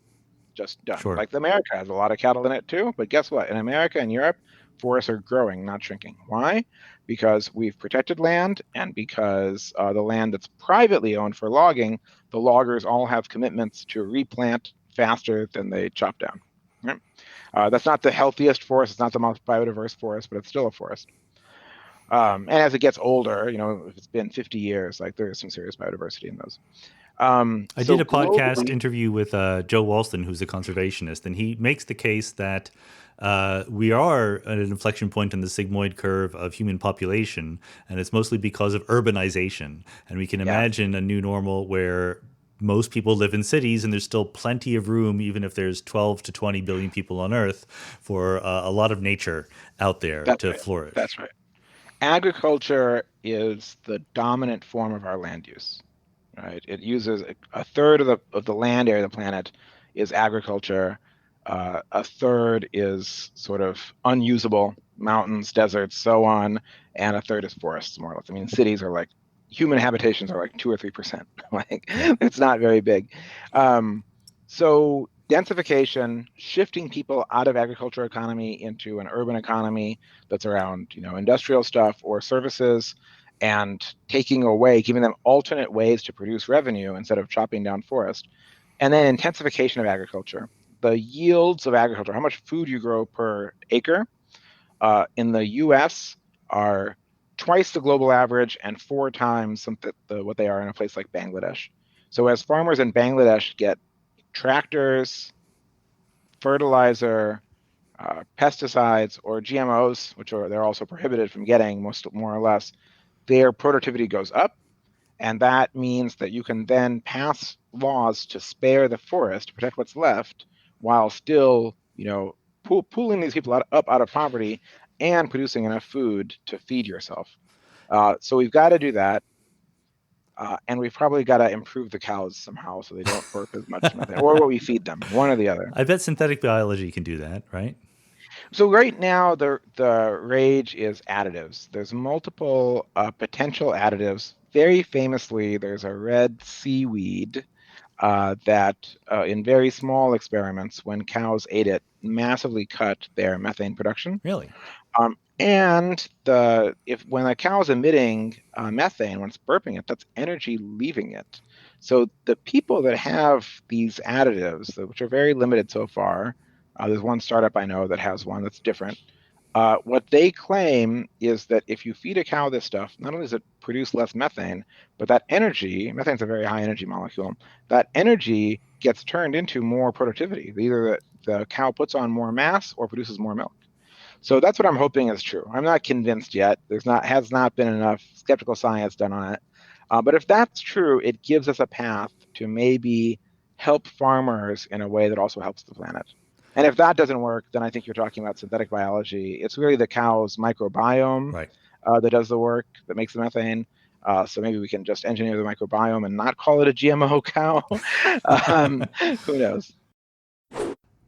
Just done. Sure. Like America has a lot of cattle in it too, but guess what? In America and Europe, forests are growing, not shrinking. Why? Because we've protected land, and because the land that's privately owned for logging, the loggers all have commitments to replant faster than they chop down. Right? That's not the healthiest forest. It's not the most biodiverse forest, but it's still a forest. And as it gets older, if it's been 50 years, there is some serious biodiversity in those. I did a podcast interview with Joe Walston, who's a conservationist, and he makes the case that we are at an inflection point in the sigmoid curve of human population, and it's mostly because of urbanization. And we can imagine a new normal where most people live in cities, and there's still plenty of room, even if there's 12 to 20 billion people on Earth, for a lot of nature out there to flourish. That's right. Agriculture is the dominant form of our land use. Right, it uses a third of the land area of the planet is agriculture. A third is sort of unusable, mountains, deserts, so on, and a third is forests, more or less. I mean, cities are human habitations are 2 or 3%. It's not very big. So densification, shifting people out of agricultural economy into an urban economy that's around industrial stuff or services, and giving them alternate ways to produce revenue instead of chopping down forest. And then intensification of agriculture. The yields of agriculture, how much food you grow per acre, in the US are twice the global average and 4 times what they are in a place like Bangladesh. So as farmers in Bangladesh get tractors, fertilizer, pesticides, or GMOs, which they're also prohibited from getting, more or less, their productivity goes up, and that means that you can then pass laws to spare the forest, to protect what's left, while still, pulling these people up out of poverty and producing enough food to feed yourself. So we've got to do that, and we've probably got to improve the cows somehow so they don't burp as much methane, or what we feed them, one or the other. I bet synthetic biology can do that, right? So right now, the rage is additives. There's multiple potential additives. Very famously, there's a red seaweed that in very small experiments, when cows ate it, massively cut their methane production. Really? And when a cow is emitting methane, when it's burping it, that's energy leaving it. So the people that have these additives, which are very limited so far, there's one startup I know that has one that's different. What they claim is that if you feed a cow this stuff, not only does it produce less methane, but that energy, methane's a very high energy molecule, that energy gets turned into more productivity. Either the cow puts on more mass or produces more milk. So that's what I'm hoping is true. I'm not convinced yet. Has not been enough skeptical science done on it. But if that's true, it gives us a path to maybe help farmers in a way that also helps the planet. And if that doesn't work, then I think you're talking about synthetic biology. It's really the cow's microbiome that does the work, that makes the methane. So maybe we can just engineer the microbiome and not call it a GMO cow. Who knows?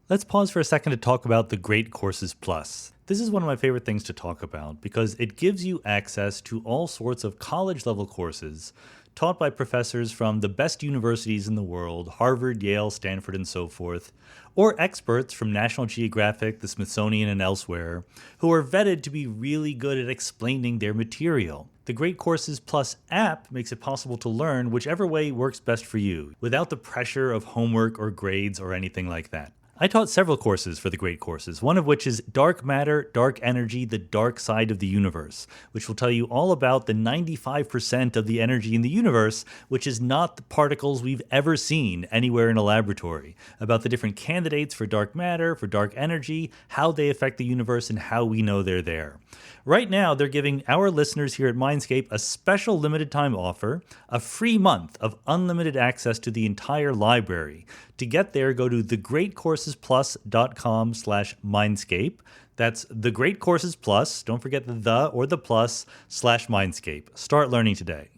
Let's pause for a second to talk about the Great Courses Plus. This is one of my favorite things to talk about because it gives you access to all sorts of college-level courses taught by professors from the best universities in the world, Harvard, Yale, Stanford, and so forth, or experts from National Geographic, the Smithsonian, and elsewhere, who are vetted to be really good at explaining their material. The Great Courses Plus app makes it possible to learn whichever way works best for you, without the pressure of homework or grades or anything like that. I taught several courses for the Great Courses, one of which is Dark Matter, Dark Energy, the Dark Side of the Universe, which will tell you all about the 95% of the energy in the universe, which is not the particles we've ever seen anywhere in a laboratory, about the different candidates for dark matter, for dark energy, how they affect the universe, and how we know they're there. Right now, they're giving our listeners here at Mindscape a special limited time offer, a free month of unlimited access to the entire library. To get there, go to thegreatcoursesplus.com/Mindscape. That's thegreatcoursesplus, don't forget the or the plus, /Mindscape. Start learning today.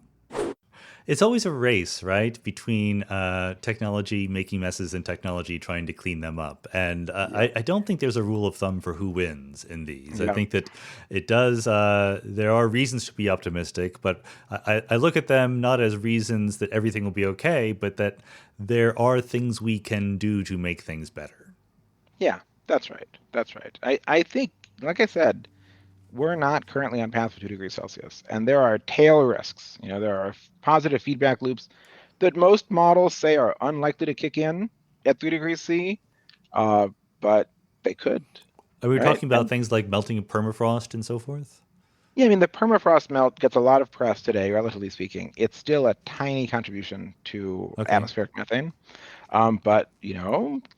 It's always a race, right, between technology making messes and technology trying to clean them up. And Yeah. I don't think there's a rule of thumb for who wins in these. I Yeah. think that it does, there are reasons to be optimistic, but I look at them not as reasons that everything will be okay, but that there are things we can do to make things better. Yeah, that's right. That's right. I think, like I said, we're not currently on path for 2 degrees Celsius, and there are tail risks. There are positive feedback loops that most models say are unlikely to kick in at 3 degrees C, uh, but they could, Are we right? talking about And things like melting of permafrost and so forth? yeah, I mean, the permafrost melt gets a lot of press today, relatively speaking. It's still a tiny contribution to Okay. atmospheric methane, but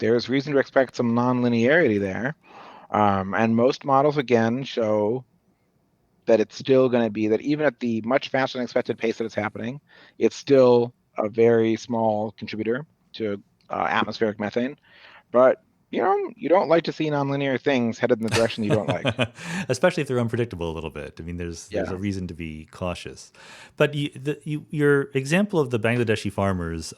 there's reason to expect some nonlinearity there. And most models again show that it's still going to be that even at the much faster than expected pace that it's happening, it's still a very small contributor to atmospheric methane. But you don't like to see nonlinear things headed in the direction you don't like. Especially if they're unpredictable a little bit. I mean, there's a Yeah, reason to be cautious. But your example of the Bangladeshi farmers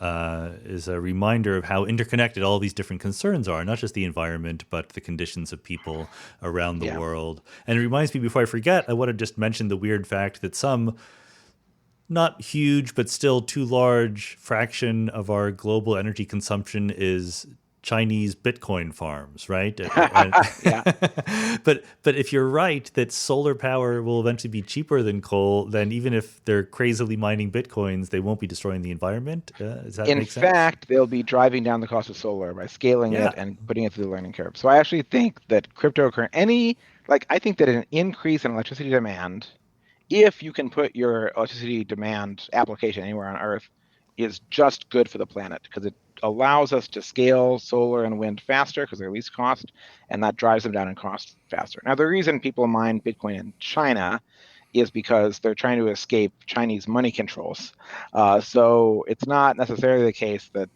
is a reminder of how interconnected all these different concerns are, not just the environment, but the conditions of people around the yeah, world. And it reminds me, before I forget, I want to just mention the weird fact that some not huge, but still too large fraction of our global energy consumption is Chinese Bitcoin farms, right? yeah. But if you're right that solar power will eventually be cheaper than coal, then even if they're crazily mining Bitcoins, they won't be destroying the environment. Does that In make sense? fact, they'll be driving down the cost of solar by scaling it Yeah. and putting it through the learning curve. So I actually think that I think that an increase in electricity demand, if you can put your electricity demand application anywhere on Earth, is just good for the planet because it allows us to scale solar and wind faster because they're least cost, and that drives them down in cost faster. Now, the reason people mine Bitcoin in China is because they're trying to escape Chinese money controls. So it's not necessarily the case that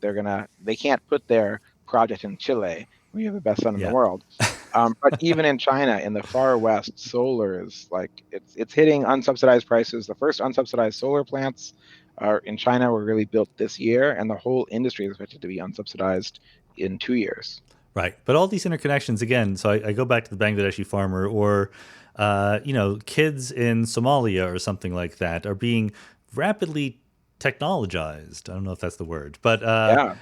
they can't put their project in Chile, where you have the best sun in the Yeah. world. But even in China, in the far west, solar is like it's hitting unsubsidized prices. The first unsubsidized solar plants are in China were really built this year, and the whole industry is expected to be unsubsidized in 2 years. Right. But all these interconnections again, so I go back to the Bangladeshi farmer or kids in Somalia or something like that are being rapidly technologized. I don't know if that's the word, but Yeah,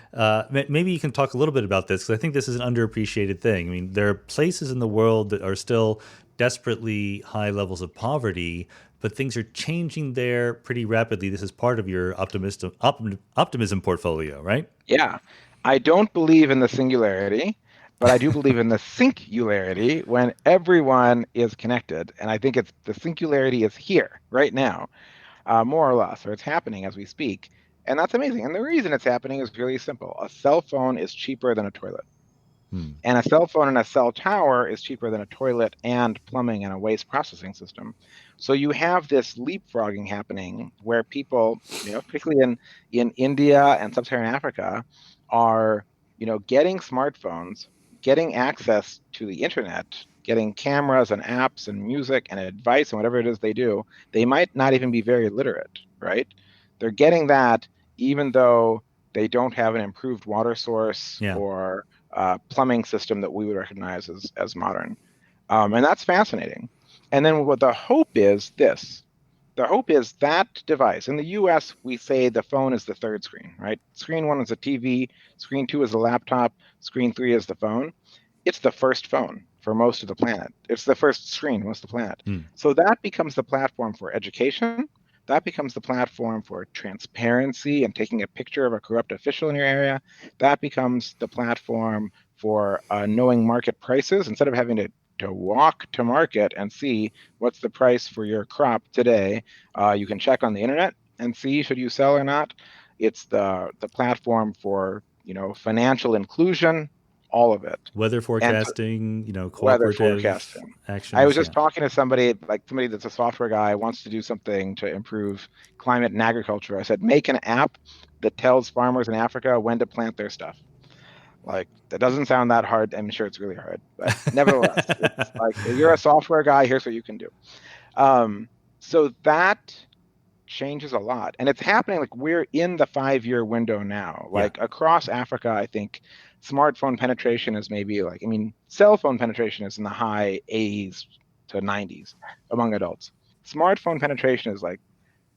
maybe you can talk a little bit about this because I think this is an underappreciated thing. I mean, there are places in the world that are still desperately high levels of poverty, but things are changing there pretty rapidly. This is part of your optimism portfolio, right? yeah. I don't believe in the singularity, but I do believe in the singularity when everyone is connected. And I think it's the singularity is here right now, more or less, or it's happening as we speak. And that's amazing. And the reason it's happening is really simple. A cell phone is cheaper than a toilet. Hmm. And a cell phone and a cell tower is cheaper than a toilet and plumbing and a waste processing system. So you have this leapfrogging happening where people, particularly in India and sub-Saharan Africa, are, getting smartphones, getting access to the internet, getting cameras and apps and music and advice and whatever it is they do. They might not even be very literate, right? They're getting that even though they don't have an improved water source Yeah. or plumbing system that we would recognize as modern. And that's fascinating. And then what the hope is this. The hope is that device. In the US, we say the phone is the third screen, right? Screen one is a TV, screen two is a laptop, screen three is the phone. It's the first phone for most of the planet. It's the first screen for most of the planet. Hmm. So that becomes the platform for education. That becomes the platform for transparency and taking a picture of a corrupt official in your area. That becomes the platform for knowing market prices instead of having to walk to market and see what's the price for your crop today. You can check on the internet and see should you sell or not. It's the platform for financial inclusion, all of it, Weather and forecasting, weather cooperative forecasting. I was actions. just Yeah. talking to somebody that's a software guy wants to do something to improve climate and agriculture. I said, make an app that tells farmers in Africa when to plant their stuff. Like that doesn't sound that hard. I'm sure it's really hard, but nevertheless, it's like you're a software guy. Here's what you can do. Um, so that changes a lot. And it's happening, like we're in the 5-year window now. Yeah. Like across Africa, I think smartphone penetration is maybe like, I mean, cell phone penetration is in the high 80s to 90s among adults. Smartphone penetration is like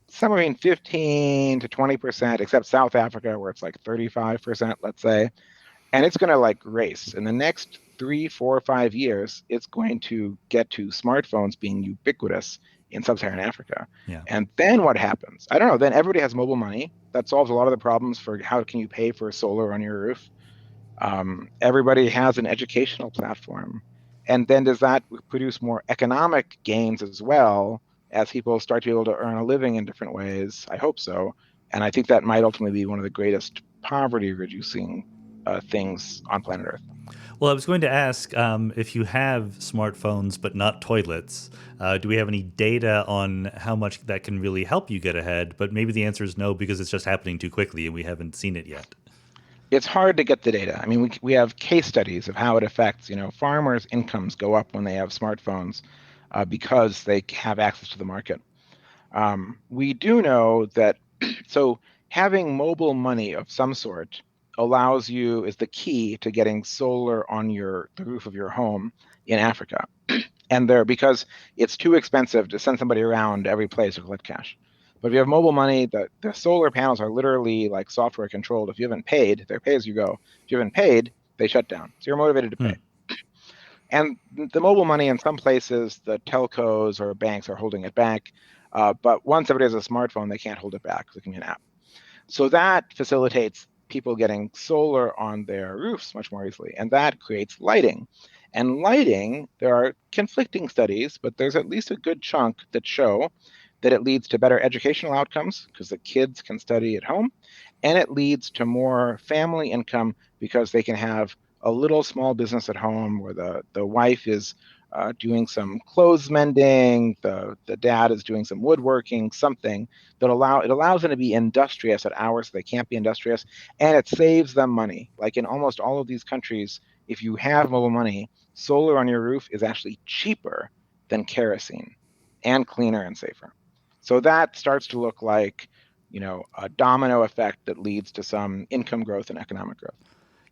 somewhere between 15 to 20%, except South Africa, where it's like 35%, let's say. And it's going to like race in the next 3, 4, 5 years. It's going to get to smartphones being ubiquitous in sub-Saharan Africa. Yeah. And then what happens? I don't know. Then everybody has mobile money. That solves a lot of the problems for how can you pay for solar on your roof. Everybody has an educational platform. And then does that produce more economic gains as well as people start to be able to earn a living in different ways? I hope so. And I think that might ultimately be one of the greatest poverty reducing things on planet Earth. Well, I was going to ask if you have smartphones but not toilets, do we have any data on how much that can really help you get ahead? But maybe the answer is no, because it's just happening too quickly and we haven't seen it yet. It's hard to get the data. I mean, we have case studies of how it affects, farmers' incomes go up when they have smartphones because they have access to the market. We do know that, so having mobile money of some sort is the key to getting solar on the roof of your home in Africa. And because it's too expensive to send somebody around every place to collect cash. But if you have mobile money, the solar panels are literally like software controlled. If you haven't paid, they're pay as you go. If you haven't paid, they shut down. So you're motivated to pay. And the mobile money in some places, the telcos or banks are holding it back. But once everybody has a smartphone, they can't hold it back. It can be an app. So that facilitates people getting solar on their roofs much more easily. And that creates lighting. And lighting, there are conflicting studies, but there's at least a good chunk that show that it leads to better educational outcomes because the kids can study at home. And it leads to more family income because they can have a little small business at home where the wife is doing some clothes mending, the dad is doing some woodworking, something that allows them to be industrious at hours they can't be industrious, and it saves them money. Like in almost all of these countries, if you have mobile money, solar on your roof is actually cheaper than kerosene and cleaner and safer. So that starts to look like, a domino effect that leads to some income growth and economic growth.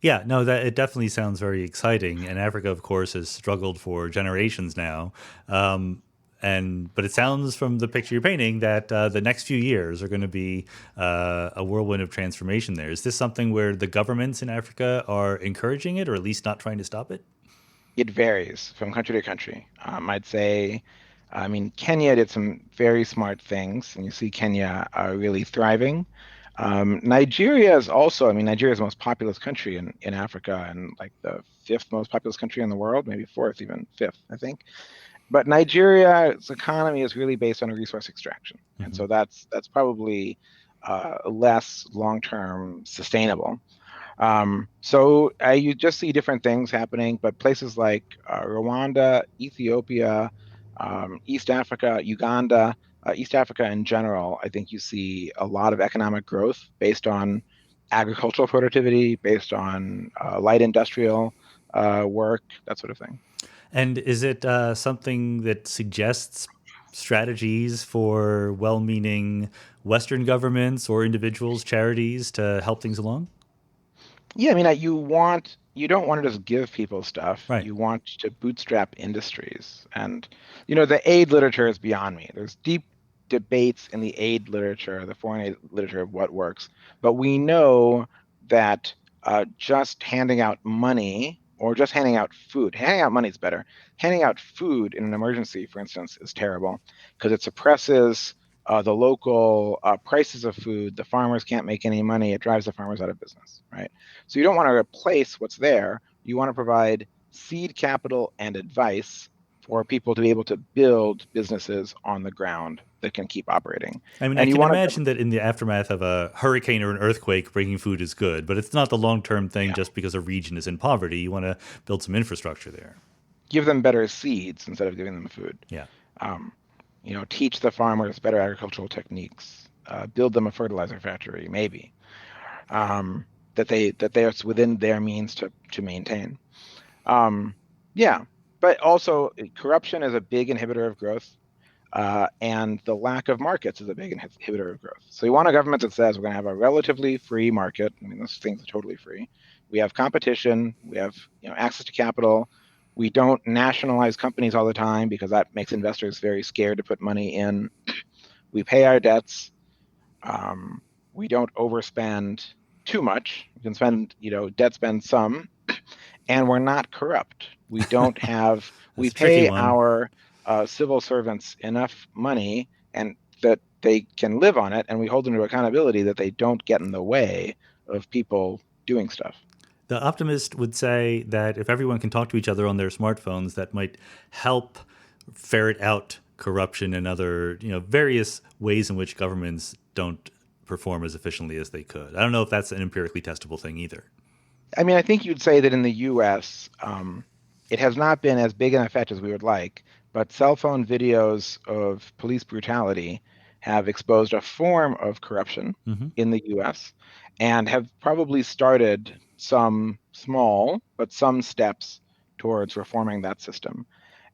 Yeah, no, that it definitely sounds very exciting. And Africa, of course, has struggled for generations now. But it sounds from the picture you're painting that the next few years are going to be a whirlwind of transformation there. Is this something where the governments in Africa are encouraging it, or at least not trying to stop it? It varies from country to country. I'd say, I mean, Kenya did some very smart things, and you see Kenya really thriving. Nigeria is also, I mean, Nigeria is the most populous country in Africa and like the 5th most populous country in the world, maybe 4th, even 5th, I think. But Nigeria's economy is really based on a resource extraction. And so that's probably less long-term sustainable. So you just see different things happening, but places like Rwanda, Ethiopia, East Africa, Uganda, East Africa in general, I think you see a lot of economic growth based on agricultural productivity, based on light industrial work, that sort of thing. And is it something that suggests strategies for well-meaning Western governments or individuals, charities to help things along? Yeah, I mean, you don't want to just give people stuff. Right. You want to bootstrap industries. And, the aid literature is beyond me. There's deep debates in the aid literature, the foreign aid literature of what works. But we know that just handing out money or just handing out food, handing out money is better. Handing out food in an emergency, for instance, is terrible because it suppresses the local prices of food. The farmers can't make any money. It drives the farmers out of business, right? So you don't want to replace what's there. You want to provide seed capital and advice for people to be able to build businesses on the ground that can keep operating. I mean, I And you can want imagine that in the aftermath of a hurricane or an earthquake, bringing food is good, but it's not the long-term thing just because a region is in poverty. You want to build some infrastructure there. give them better seeds instead of giving them food. Yeah. Um, teach the farmers better agricultural techniques. Build them a fertilizer factory, maybe. That it's within their means to maintain. Yeah, but also corruption is a big inhibitor of growth. And the lack of markets is a big inhibitor of growth. So you want a government that says we're going to have a relatively free market. I mean, those things are totally free. We have competition. We have access to capital. We don't nationalize companies all the time because that makes investors very scared to put money in. We pay our debts. We don't overspend too much. We can spend, debt spend some, and we're not corrupt. We don't have. We That's a tricky pay one. our civil servants enough money and that they can live on it, and we hold them to accountability that they don't get in the way of people doing stuff. The optimist would say that if everyone can talk to each other on their smartphones, that might help ferret out corruption and other, various ways in which governments don't perform as efficiently as they could. I don't know if that's an empirically testable thing either. I mean, I think you'd say that in the U.S., it has not been as big an effect as we would like, but cell phone videos of police brutality have exposed a form of corruption in the U.S. and have probably started some small, but some steps towards reforming that system.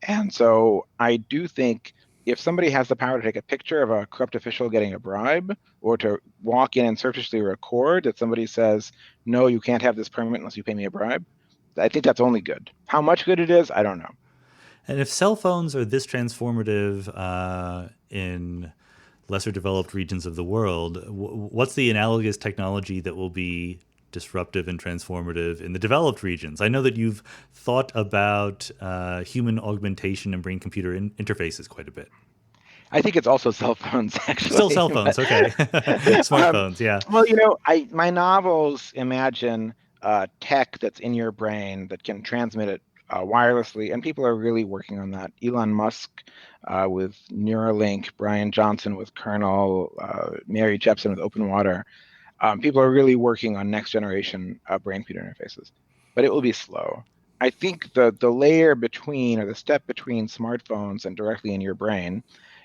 And so I do think if somebody has the power to take a picture of a corrupt official getting a bribe or to walk in and surreptitiously record that somebody says, no, you can't have this permit unless you pay me a bribe, I think that's only good. How much good it is, I don't know. And if cell phones are this transformative in lesser developed regions of the world, what's the analogous technology that will be disruptive and transformative in the developed regions? I know that you've thought about human augmentation and brain-computer interfaces quite a bit. I think it's also cell phones, actually. Still cell phones, okay. Smartphones, yeah. Well, my novels imagine tech that's in your brain that can transmit it wirelessly, and people are really working on that. Elon Musk with Neuralink, Brian Johnson with Kernel, Mary Jepsen with Open Water. People are really working on next generation brain-computer interfaces, but it will be slow. I think the layer between, or the step between smartphones and directly in your brain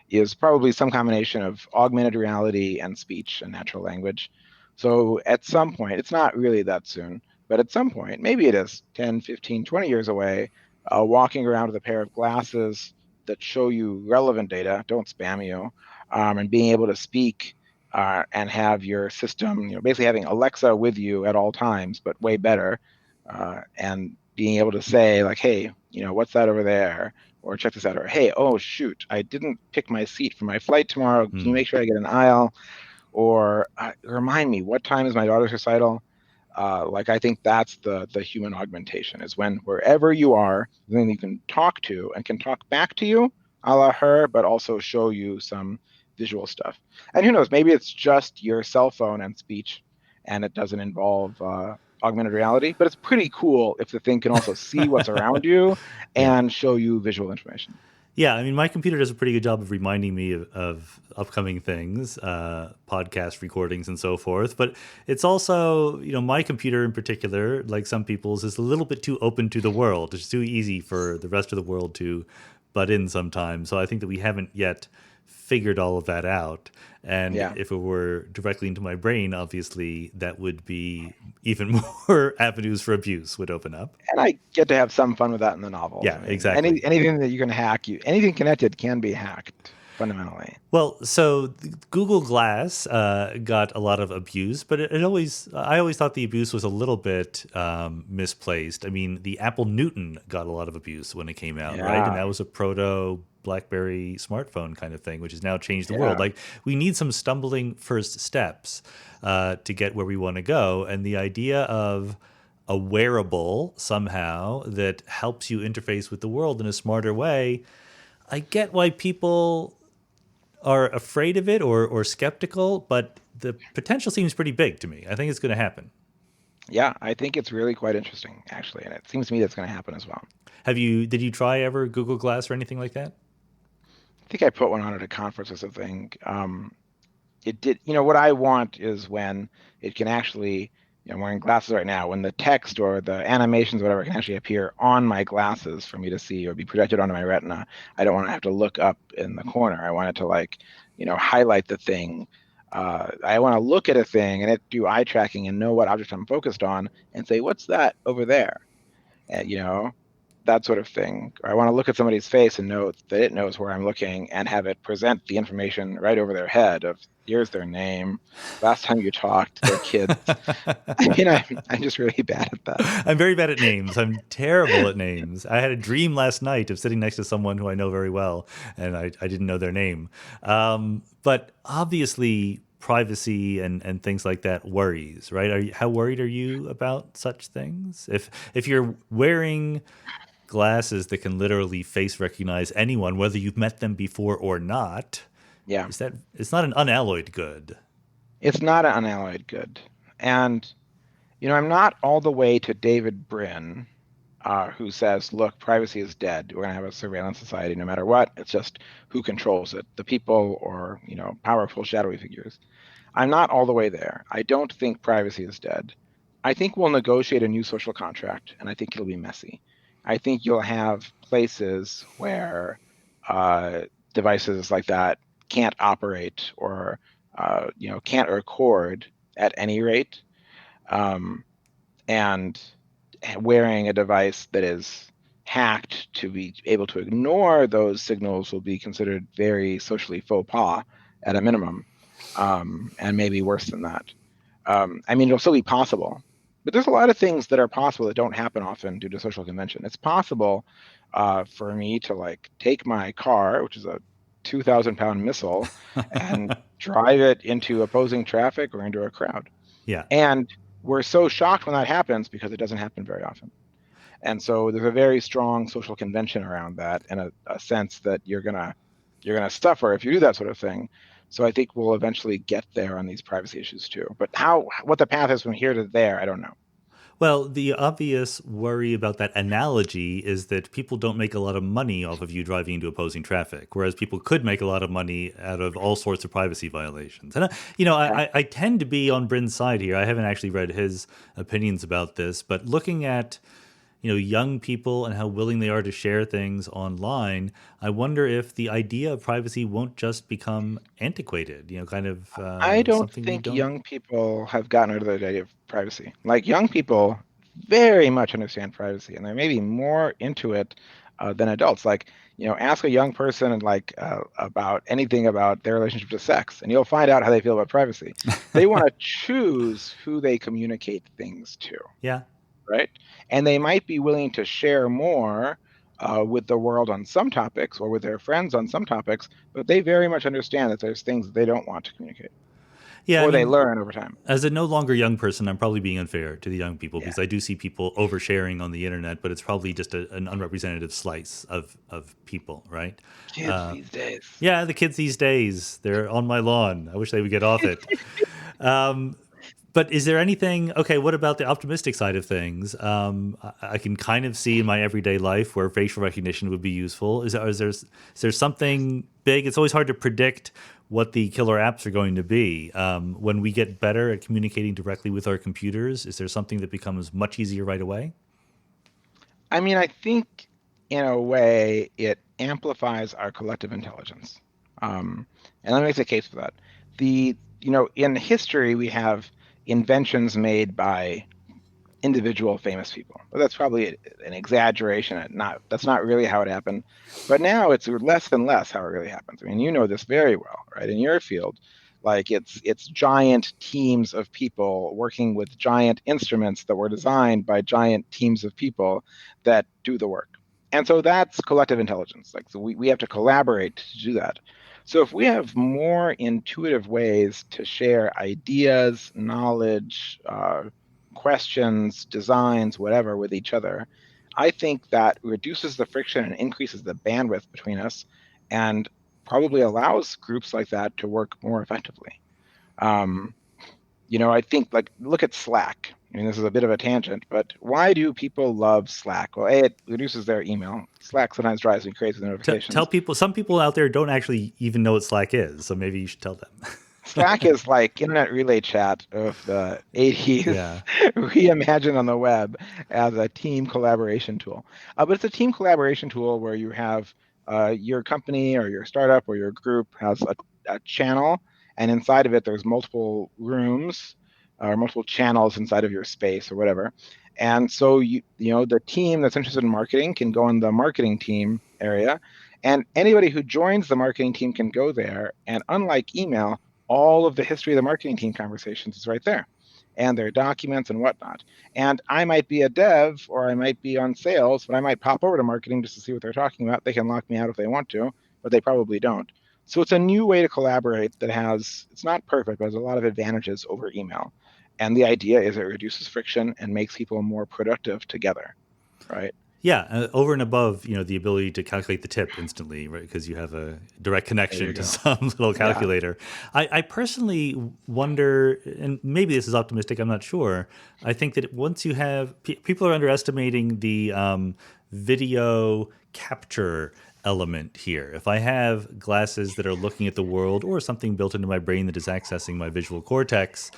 is probably some combination of augmented reality and speech and natural language. So at some point, it's not really that soon, but at some point, maybe it is 10, 15, 20 years away, walking around with a pair of glasses that show you relevant data, don't spam you, and being able to speak and have your system, basically having Alexa with you at all times, but way better, and being able to say like, hey, what's that over there? Or check this out, or hey, oh shoot, I didn't pick my seat for my flight tomorrow. Can you make sure I get an aisle? Or remind me, what time is my daughter's recital? I think that's the human augmentation, is when wherever you are, then you can talk to and can talk back to you, a la her, but also show you some visual stuff. And who knows, maybe it's just your cell phone and speech, and it doesn't involve augmented reality, but it's pretty cool if the thing can also see what's around you and show you visual information. Yeah, I mean, my computer does a pretty good job of reminding me of upcoming things, podcast recordings and so forth. But it's also, my computer in particular, like some people's, is a little bit too open to the world. It's too easy for the rest of the world to butt in sometimes. So I think that we haven't yet figured all of that out. And if it were directly into my brain, obviously that would be even more avenues for abuse would open up. And I get to have some fun with that in the novel. Yeah, exactly. Anything that you can hack, anything connected can be hacked, fundamentally. Well, so Google Glass got a lot of abuse, but I always thought the abuse was a little bit misplaced. I mean, the Apple Newton got a lot of abuse when it came out, right? And that was a proto BlackBerry smartphone kind of thing, which has now changed the world. Like, we need some stumbling first steps to get where we want to go. And the idea of a wearable somehow that helps you interface with the world in a smarter way, I get why people are afraid of it or skeptical, but the potential seems pretty big to me. I think it's going to happen. Yeah, I think it's really quite interesting, actually, and it seems to me that's going to happen as well. Did you try ever Google Glass or anything like that? I think I put one on at a conference or something. It did. What I want is when it can actually, I'm wearing glasses right now, when the text or the animations, or whatever, can actually appear on my glasses for me to see or be projected onto my retina. I don't want to have to look up in the corner. I want it to highlight the thing. I want to look at a thing and it do eye tracking and know what object I'm focused on and say, what's that over there? that sort of thing. Or I want to look at somebody's face and know that it knows where I'm looking and have it present the information right over their head of here's their name, last time you talked, their kids. I mean, I'm just really bad at that. I'm very bad at names. I'm terrible at names. I had a dream last night of sitting next to someone who I know very well, and I didn't know their name. But obviously, privacy and things like that worries, right? How worried are you about such things? If you're wearing glasses that can literally face recognize anyone, whether you've met them before or not, Yeah, it's not an unalloyed good. it's not an unalloyed good. And, I'm not all the way to David Brin, who says, look, privacy is dead. We're going to have a surveillance society no matter what. It's just who controls it, the people or, powerful shadowy figures. I'm not all the way there. I don't think privacy is dead. I think we'll negotiate a new social contract, and I think it'll be messy. I think you'll have places where devices like that can't operate or can't record at any rate, and wearing a device that is hacked to be able to ignore those signals will be considered very socially faux pas at a minimum, and maybe worse than that. I mean, it'll still be possible, but there's a lot of things that are possible that don't happen often due to social convention. It's possible for me to take my car, which is a 2,000-pound missile, and drive it into opposing traffic or into a crowd. Yeah. And we're so shocked when that happens because it doesn't happen very often. And so there's a very strong social convention around that, and a sense that you're gonna suffer if you do that sort of thing. So I think we'll eventually get there on these privacy issues too. But what the path is from here to there, I don't know. Well, the obvious worry about that analogy is that people don't make a lot of money off of you driving into opposing traffic, whereas people could make a lot of money out of all sorts of privacy violations. And, I tend to be on Brin's side here. I haven't actually read his opinions about this, but looking at, young people and how willing they are to share things online, I wonder if the idea of privacy won't just become antiquated, I don't something we think don't. young people have gotten rid of the idea of privacy. Like young people very much understand privacy, and they're maybe more into it than adults. Ask a young person and about anything about their relationship to sex, and you'll find out how they feel about privacy. They want to choose who they communicate things to, Yeah. right? And they might be willing to share more with the world on some topics or with their friends on some topics, but they very much understand that there's things that they don't want to communicate, Yeah, I or they mean, learn over time. as a no longer young person, I'm probably being unfair to the young people Yeah, because I do see people oversharing on the internet, but it's probably just an unrepresentative slice of people, right? kids these days. Yeah, the kids these days, they're on my lawn. I wish they would get off it. But is there anything, okay, what about the optimistic side of things? I can kind of see in my everyday life where facial recognition would be useful. Is there something big? It's always hard to predict what the killer apps are going to be. When we get better at communicating directly with our computers, is there something that becomes much easier right away? I mean, I think in a way it amplifies our collective intelligence. And let me make a case for that. In history, we have inventions made by individual famous people. But that's probably an exaggeration. That's not really how it happened. But now it's less and less how it really happens. I mean, you know this very well, right? In your field, it's giant teams of people working with giant instruments that were designed by giant teams of people that do the work. And so that's collective intelligence. So we have to collaborate to do that. So if we have more intuitive ways to share ideas, knowledge, questions, designs, whatever with each other, I think that reduces the friction and increases the bandwidth between us and probably allows groups like that to work more effectively. Um, I think look at Slack. I mean, this is a bit of a tangent, but why do people love Slack? Well, A, it reduces their email. Slack sometimes drives me crazy with Tell notifications. people, some people out there don't actually even know what Slack is, so maybe you should tell them. Slack is like internet relay chat of the 80s, Yeah. reimagined on the web as a team collaboration tool. But it's a team collaboration tool where you have your company or your startup or your group has a channel, and inside of it there's multiple rooms or multiple channels inside of your space or whatever. And so the team that's interested in marketing can go in the marketing team area, and anybody who joins the marketing team can go there. And unlike email, all of the history of the marketing team conversations is right there, and their documents and whatnot. And I might be a dev or I might be on sales, but I might pop over to marketing just to see what they're talking about. They can lock me out if they want to, but they probably don't. So it's a new way to collaborate that it's not perfect, but has a lot of advantages over email. And the idea is it reduces friction and makes people more productive together, right? Yeah, over and above, the ability to calculate the tip instantly, right? Because you have a direct connection to some little calculator. Yeah. I personally wonder, and maybe this is optimistic, I'm not sure. I think that once you have, people are underestimating the video capture element here. If I have glasses that are looking at the world or something built into my brain that is accessing my visual cortex,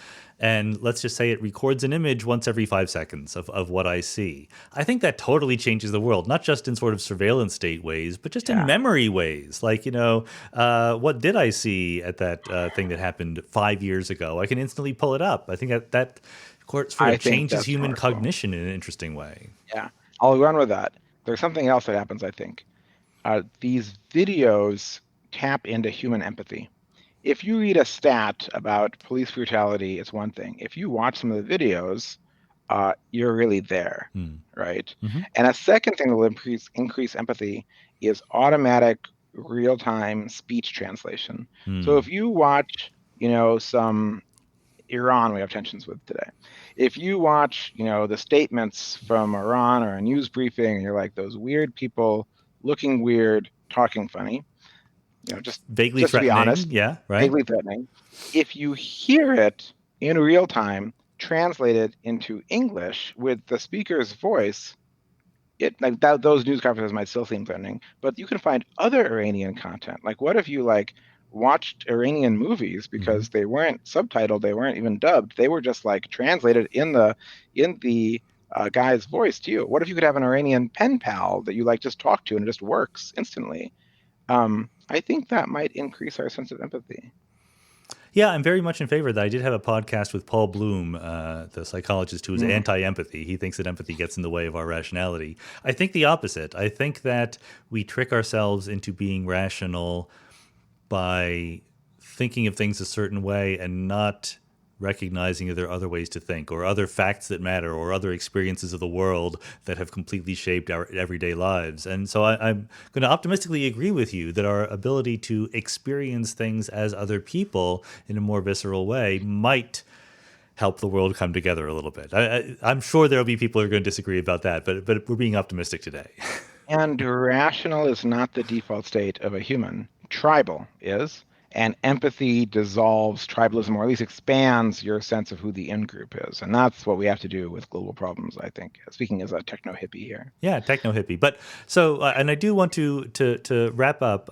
and let's just say it records an image once every 5 seconds of what I see, I think that totally changes the world, not just in sort of surveillance state ways, but just in memory ways. Like, what did I see at that thing that happened 5 years ago? I can instantly pull it up. I think that sort of changes human cognition in an interesting way. Yeah, I'll run with that. There's something else that happens, I think. These videos tap into human empathy. If you read a stat about police brutality, it's one thing. If you watch some of the videos, you're really there, right? Mm-hmm. And a second thing that will increase empathy is automatic real-time speech translation. So if you watch, some Iran we have tensions with today. If you watch, the statements from Iran or a news briefing, and you're like, those weird people looking weird, talking funny, just vaguely just threatening, to be honest, yeah, right. Vaguely threatening. If you hear it in real time, translated into English with the speaker's voice, those news conferences might still seem threatening, but you can find other Iranian content. Like, what if you watched Iranian movies because they weren't subtitled, they weren't even dubbed, they were just translated in the guy's voice to you? What if you could have an Iranian pen pal that you just talk to and it just works instantly? I think that might increase our sense of empathy. Yeah, I'm very much in favor of that. I did have a podcast with Paul Bloom, the psychologist who is anti-empathy. He thinks that empathy gets in the way of our rationality. I think the opposite. I think that we trick ourselves into being rational by thinking of things a certain way and not recognizing that there are other ways to think, or other facts that matter, or other experiences of the world that have completely shaped our everyday lives. And so I'm going to optimistically agree with you that our ability to experience things as other people in a more visceral way might help the world come together a little bit. I'm sure there'll be people who are going to disagree about that, but we're being optimistic today. And rational is not the default state of a human. Tribal is. And empathy dissolves tribalism, or at least expands your sense of who the in-group is. And that's what we have to do with global problems, I think, speaking as a techno-hippie here. Yeah, techno-hippie. But so, and I do want to wrap up.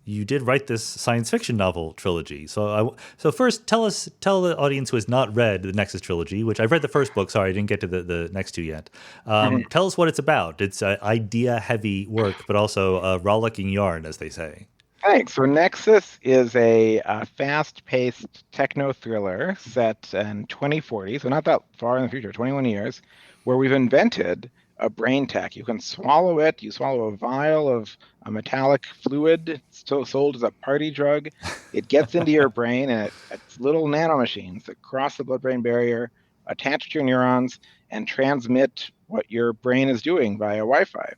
You did write this science fiction novel trilogy. So first, tell the audience who has not read the Nexus trilogy, which I've read the first book. Sorry, I didn't get to the next two yet. Tell us what it's about. It's idea-heavy work, but also a rollicking yarn, as they say. Thanks. So Nexus is a fast-paced techno thriller set in 2040, so not that far in the future, 21 years, where we've invented a brain tech. You can swallow it. You swallow a vial of a metallic fluid sold as a party drug. It gets into your brain, and it's little nanomachines that cross the blood-brain barrier, attach to your neurons, and transmit what your brain is doing via Wi-Fi.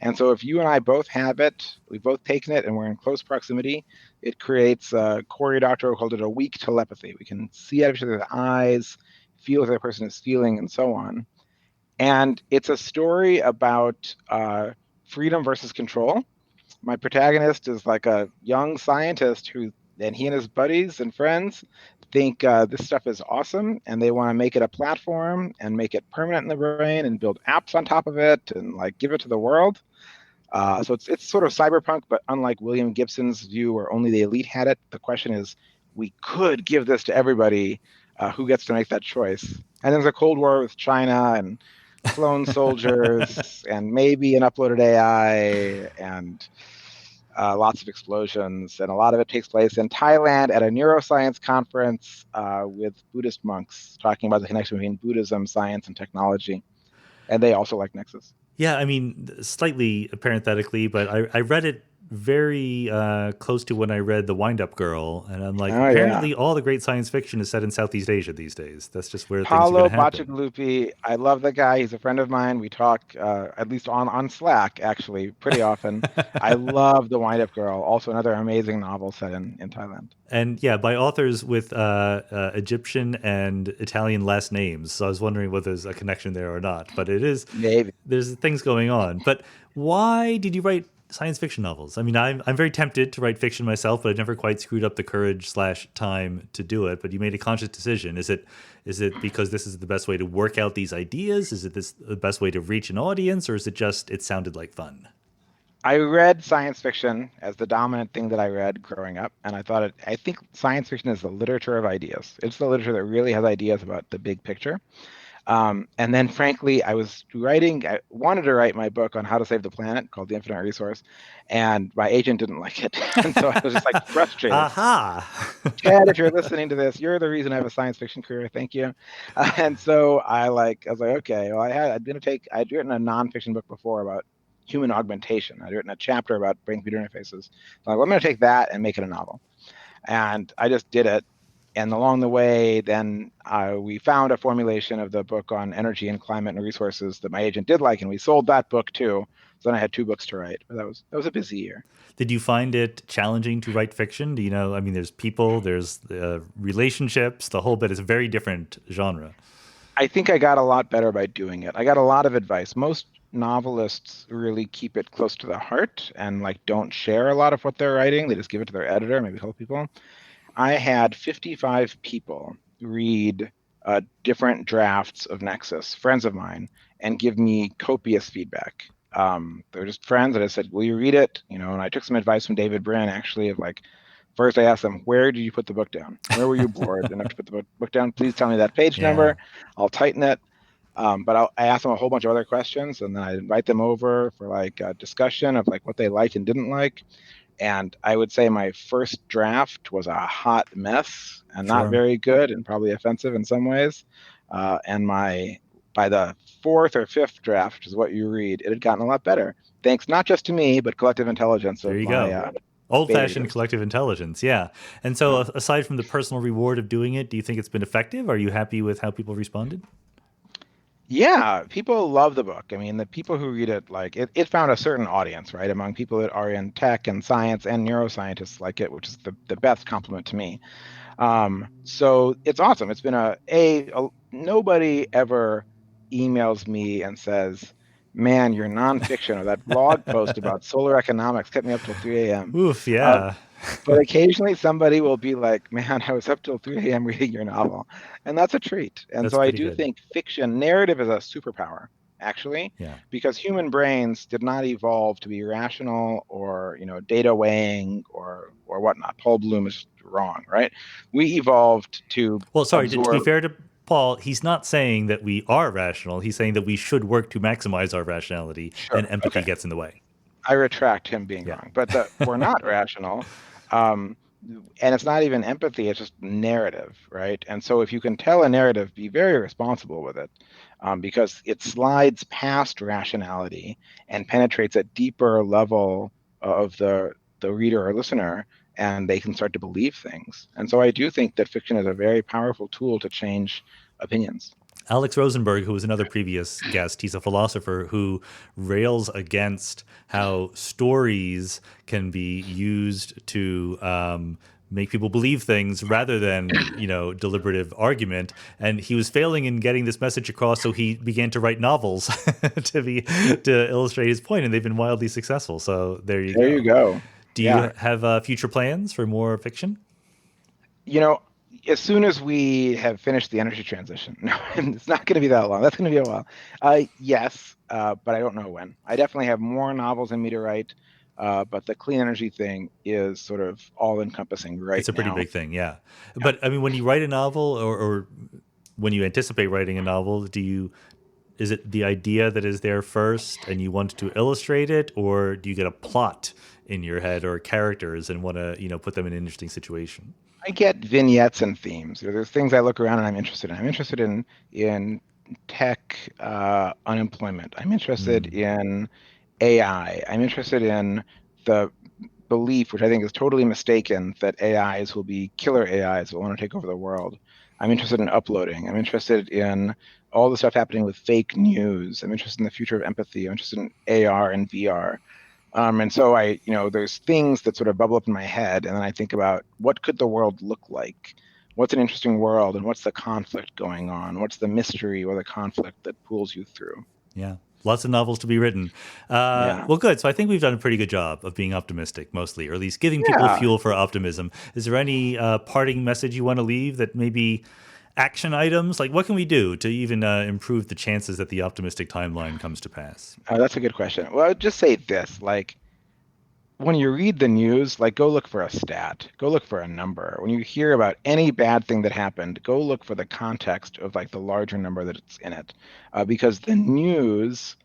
And so if you and I both have it, we've both taken it, and we're in close proximity, it creates, Cory Doctorow called it a weak telepathy. We can see out of each other's eyes, feel what the other person is feeling, and so on. And it's a story about freedom versus control. My protagonist is like a young scientist and he and his buddies and friends think this stuff is awesome, and they want to make it a platform and make it permanent in the brain and build apps on top of it and give it to the world. So it's sort of cyberpunk, but unlike William Gibson's view where only the elite had it, the question is, we could give this to everybody. Who gets to make that choice? And there's a Cold War with China and clone soldiers and maybe an uploaded AI and lots of explosions. And a lot of it takes place in Thailand at a neuroscience conference with Buddhist monks talking about the connection between Buddhism, science, and technology. and they also like Nexus. Yeah, I mean, slightly parenthetically, but I read it very close to when I read The Wind-Up Girl, and I'm like, Oh yeah. apparently all the great science fiction is set in Southeast Asia these days. That's just where things are going Paulo to happen. Bacigalupi, I love the guy. He's a friend of mine. We talk at least on Slack actually pretty often. I love The Wind Up Girl, also another amazing novel set in Thailand. And yeah, by authors with Egyptian and Italian last names. So I was wondering whether there's a connection there or not. But it is, Maybe. there's things going on. But why did you write science fiction novels? I mean, I'm very tempted to write fiction myself, but I never quite screwed up the courage/time to do it. But you made a conscious decision. Is it because this is the best way to work out these ideas? Is it this the best way to reach an audience, or is it just it sounded like fun? I read science fiction as the dominant thing that I read growing up, and I think science fiction is the literature of ideas. It's the literature that really has ideas about the big picture. And then, frankly, I wanted to write my book on how to save the planet called The Infinite Resource, and my agent didn't like it. And so I was just like frustrated. Aha! Ted, if you're listening to this, you're the reason I have a science fiction career. Thank you. And so I was like, okay, well, I'd written a nonfiction book before about human augmentation. I'd written a chapter about brain-computer interfaces. So I'm going to take that and make it a novel. And I just did it. And along the way, then we found a formulation of the book on energy and climate and resources that my agent did like, and we sold that book too. So then I had 2 books to write. But that was a busy year. Did you find it challenging to write fiction? Do you know? I mean, there's people, there's relationships. The whole bit is a very different genre. I think I got a lot better by doing it. I got a lot of advice. Most novelists really keep it close to the heart and like don't share a lot of what they're writing. They just give it to their editor, maybe help people. I had 55 people read different drafts of Nexus, friends of mine, and give me copious feedback. They're just friends, and I said, "Will you read it?" And I took some advice from David Brin, actually, of like, first I asked them, "Where did you put the book down? Where were you bored enough to put the book down? Please tell me that page Yeah. number. I'll tighten it." But I asked them a whole bunch of other questions, and then I invite them over for like a discussion of like what they liked and didn't like. And I would say my first draft was a hot mess and not Sure. very good and probably offensive in some ways. And by the 4th or 5th draft, which is what you read, it had gotten a lot better. Thanks not just to me, but collective intelligence There of you my go. beta Old-fashioned readers. collective intelligence, yeah. And so, aside from the personal reward of doing it, do you think it's been effective? Are you happy with how people responded? Yeah, people love the book. I mean, the people who read it, like it found a certain audience, right? Among people that are in tech and science and neuroscientists like it, which is the best compliment to me. So it's awesome. It's been nobody ever emails me and says, "Man, your nonfiction or that blog post about solar economics kept me up till 3 a.m." Oof, Uh, yeah. but occasionally somebody will be like, "Man, I was up till 3 a.m. reading your novel." And that's a treat. And That's so I pretty do good. think narrative is a superpower, actually, Yeah. because human brains did not evolve to be rational or, data weighing or whatnot. Paul Bloom is wrong, right? We evolved to Well, sorry, to be absorb. fair to Paul, he's not saying that we are rational. He's saying that we should work to maximize our rationality, and Sure. empathy Okay. gets in the way. I retract him being Yeah. wrong, but we're not rational. Um, and it's not even empathy, it's just narrative, right? And so if you can tell a narrative, be very responsible with it, because it slides past rationality and penetrates a deeper level of the reader or listener, and they can start to believe things. And so I do think that fiction is a very powerful tool to change opinions. Alex Rosenberg, who was another previous guest, he's a philosopher who rails against how stories can be used to make people believe things rather than, deliberative argument. And he was failing in getting this message across, so he began to write novels to illustrate his point, and they've been wildly successful. So there you There you go. go. Do Yeah. you have future plans for more fiction? you know, as soon as we have finished the energy transition, no, it's not going to be that long. That's going to be a while. Yes, but I don't know when. I definitely have more novels in me to write, but the clean energy thing is sort of all-encompassing right It's a pretty now. big thing, yeah. Yeah. But I mean, when you write a novel, or when you anticipate writing a novel, is it the idea that is there first, and you want to illustrate it, or do you get a plot in your head or characters and want to put them in an interesting situation? I get vignettes and themes. There's things I look around and I'm interested in. I'm interested in tech unemployment. I'm interested in AI. I'm interested in the belief, which I think is totally mistaken, that AIs will be killer AIs that will want to take over the world. I'm interested in uploading. I'm interested in all the stuff happening with fake news. I'm interested in the future of empathy. I'm interested in AR and VR. And so there's things that sort of bubble up in my head, and then I think about what could the world look like? What's an interesting world, and what's the conflict going on? What's the mystery or the conflict that pulls you through? Yeah. Lots of novels to be written. Yeah. Well, good. So I think we've done a pretty good job of being optimistic, mostly, or at least giving people Yeah. fuel for optimism. Is there any parting message you want to leave that maybe action items? Like, what can we do to even improve the chances that the optimistic timeline comes to pass? That's a good question. Well, I'd just say this, like, when you read the news, like, go look for a stat, go look for a number. When you hear about any bad thing that happened, go look for the context of like the larger number that's in it, because the news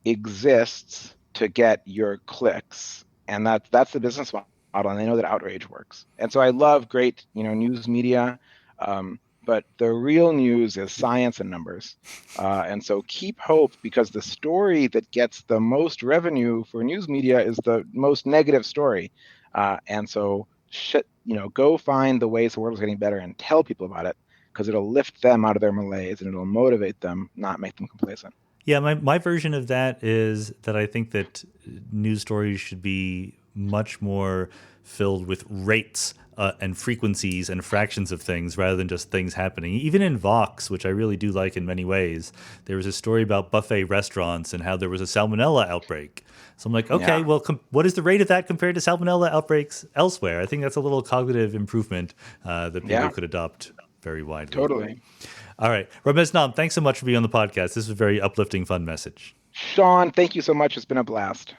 exists to get your clicks, and that's the business model, and they know that outrage works. And so I love great, news media. But the real news is science and numbers. And so keep hope, because the story that gets the most revenue for news media is the most negative story. And so go find the ways the world is getting better and tell people about it, because it'll lift them out of their malaise and it'll motivate them, not make them complacent. Yeah, my version of that is that I think that news stories should be much more filled with rates and frequencies and fractions of things rather than just things happening. Even in Vox, which I really do like in many ways, there was a story about buffet restaurants and how there was a salmonella outbreak. So I'm like, okay, Yeah. well, what is the rate of that compared to salmonella outbreaks elsewhere? I think that's a little cognitive improvement that people Yeah, could adopt very widely. totally. All right. Ramez Naam, thanks so much for being on the podcast. This was a very uplifting, fun message. Sean, thank you so much. It's been a blast.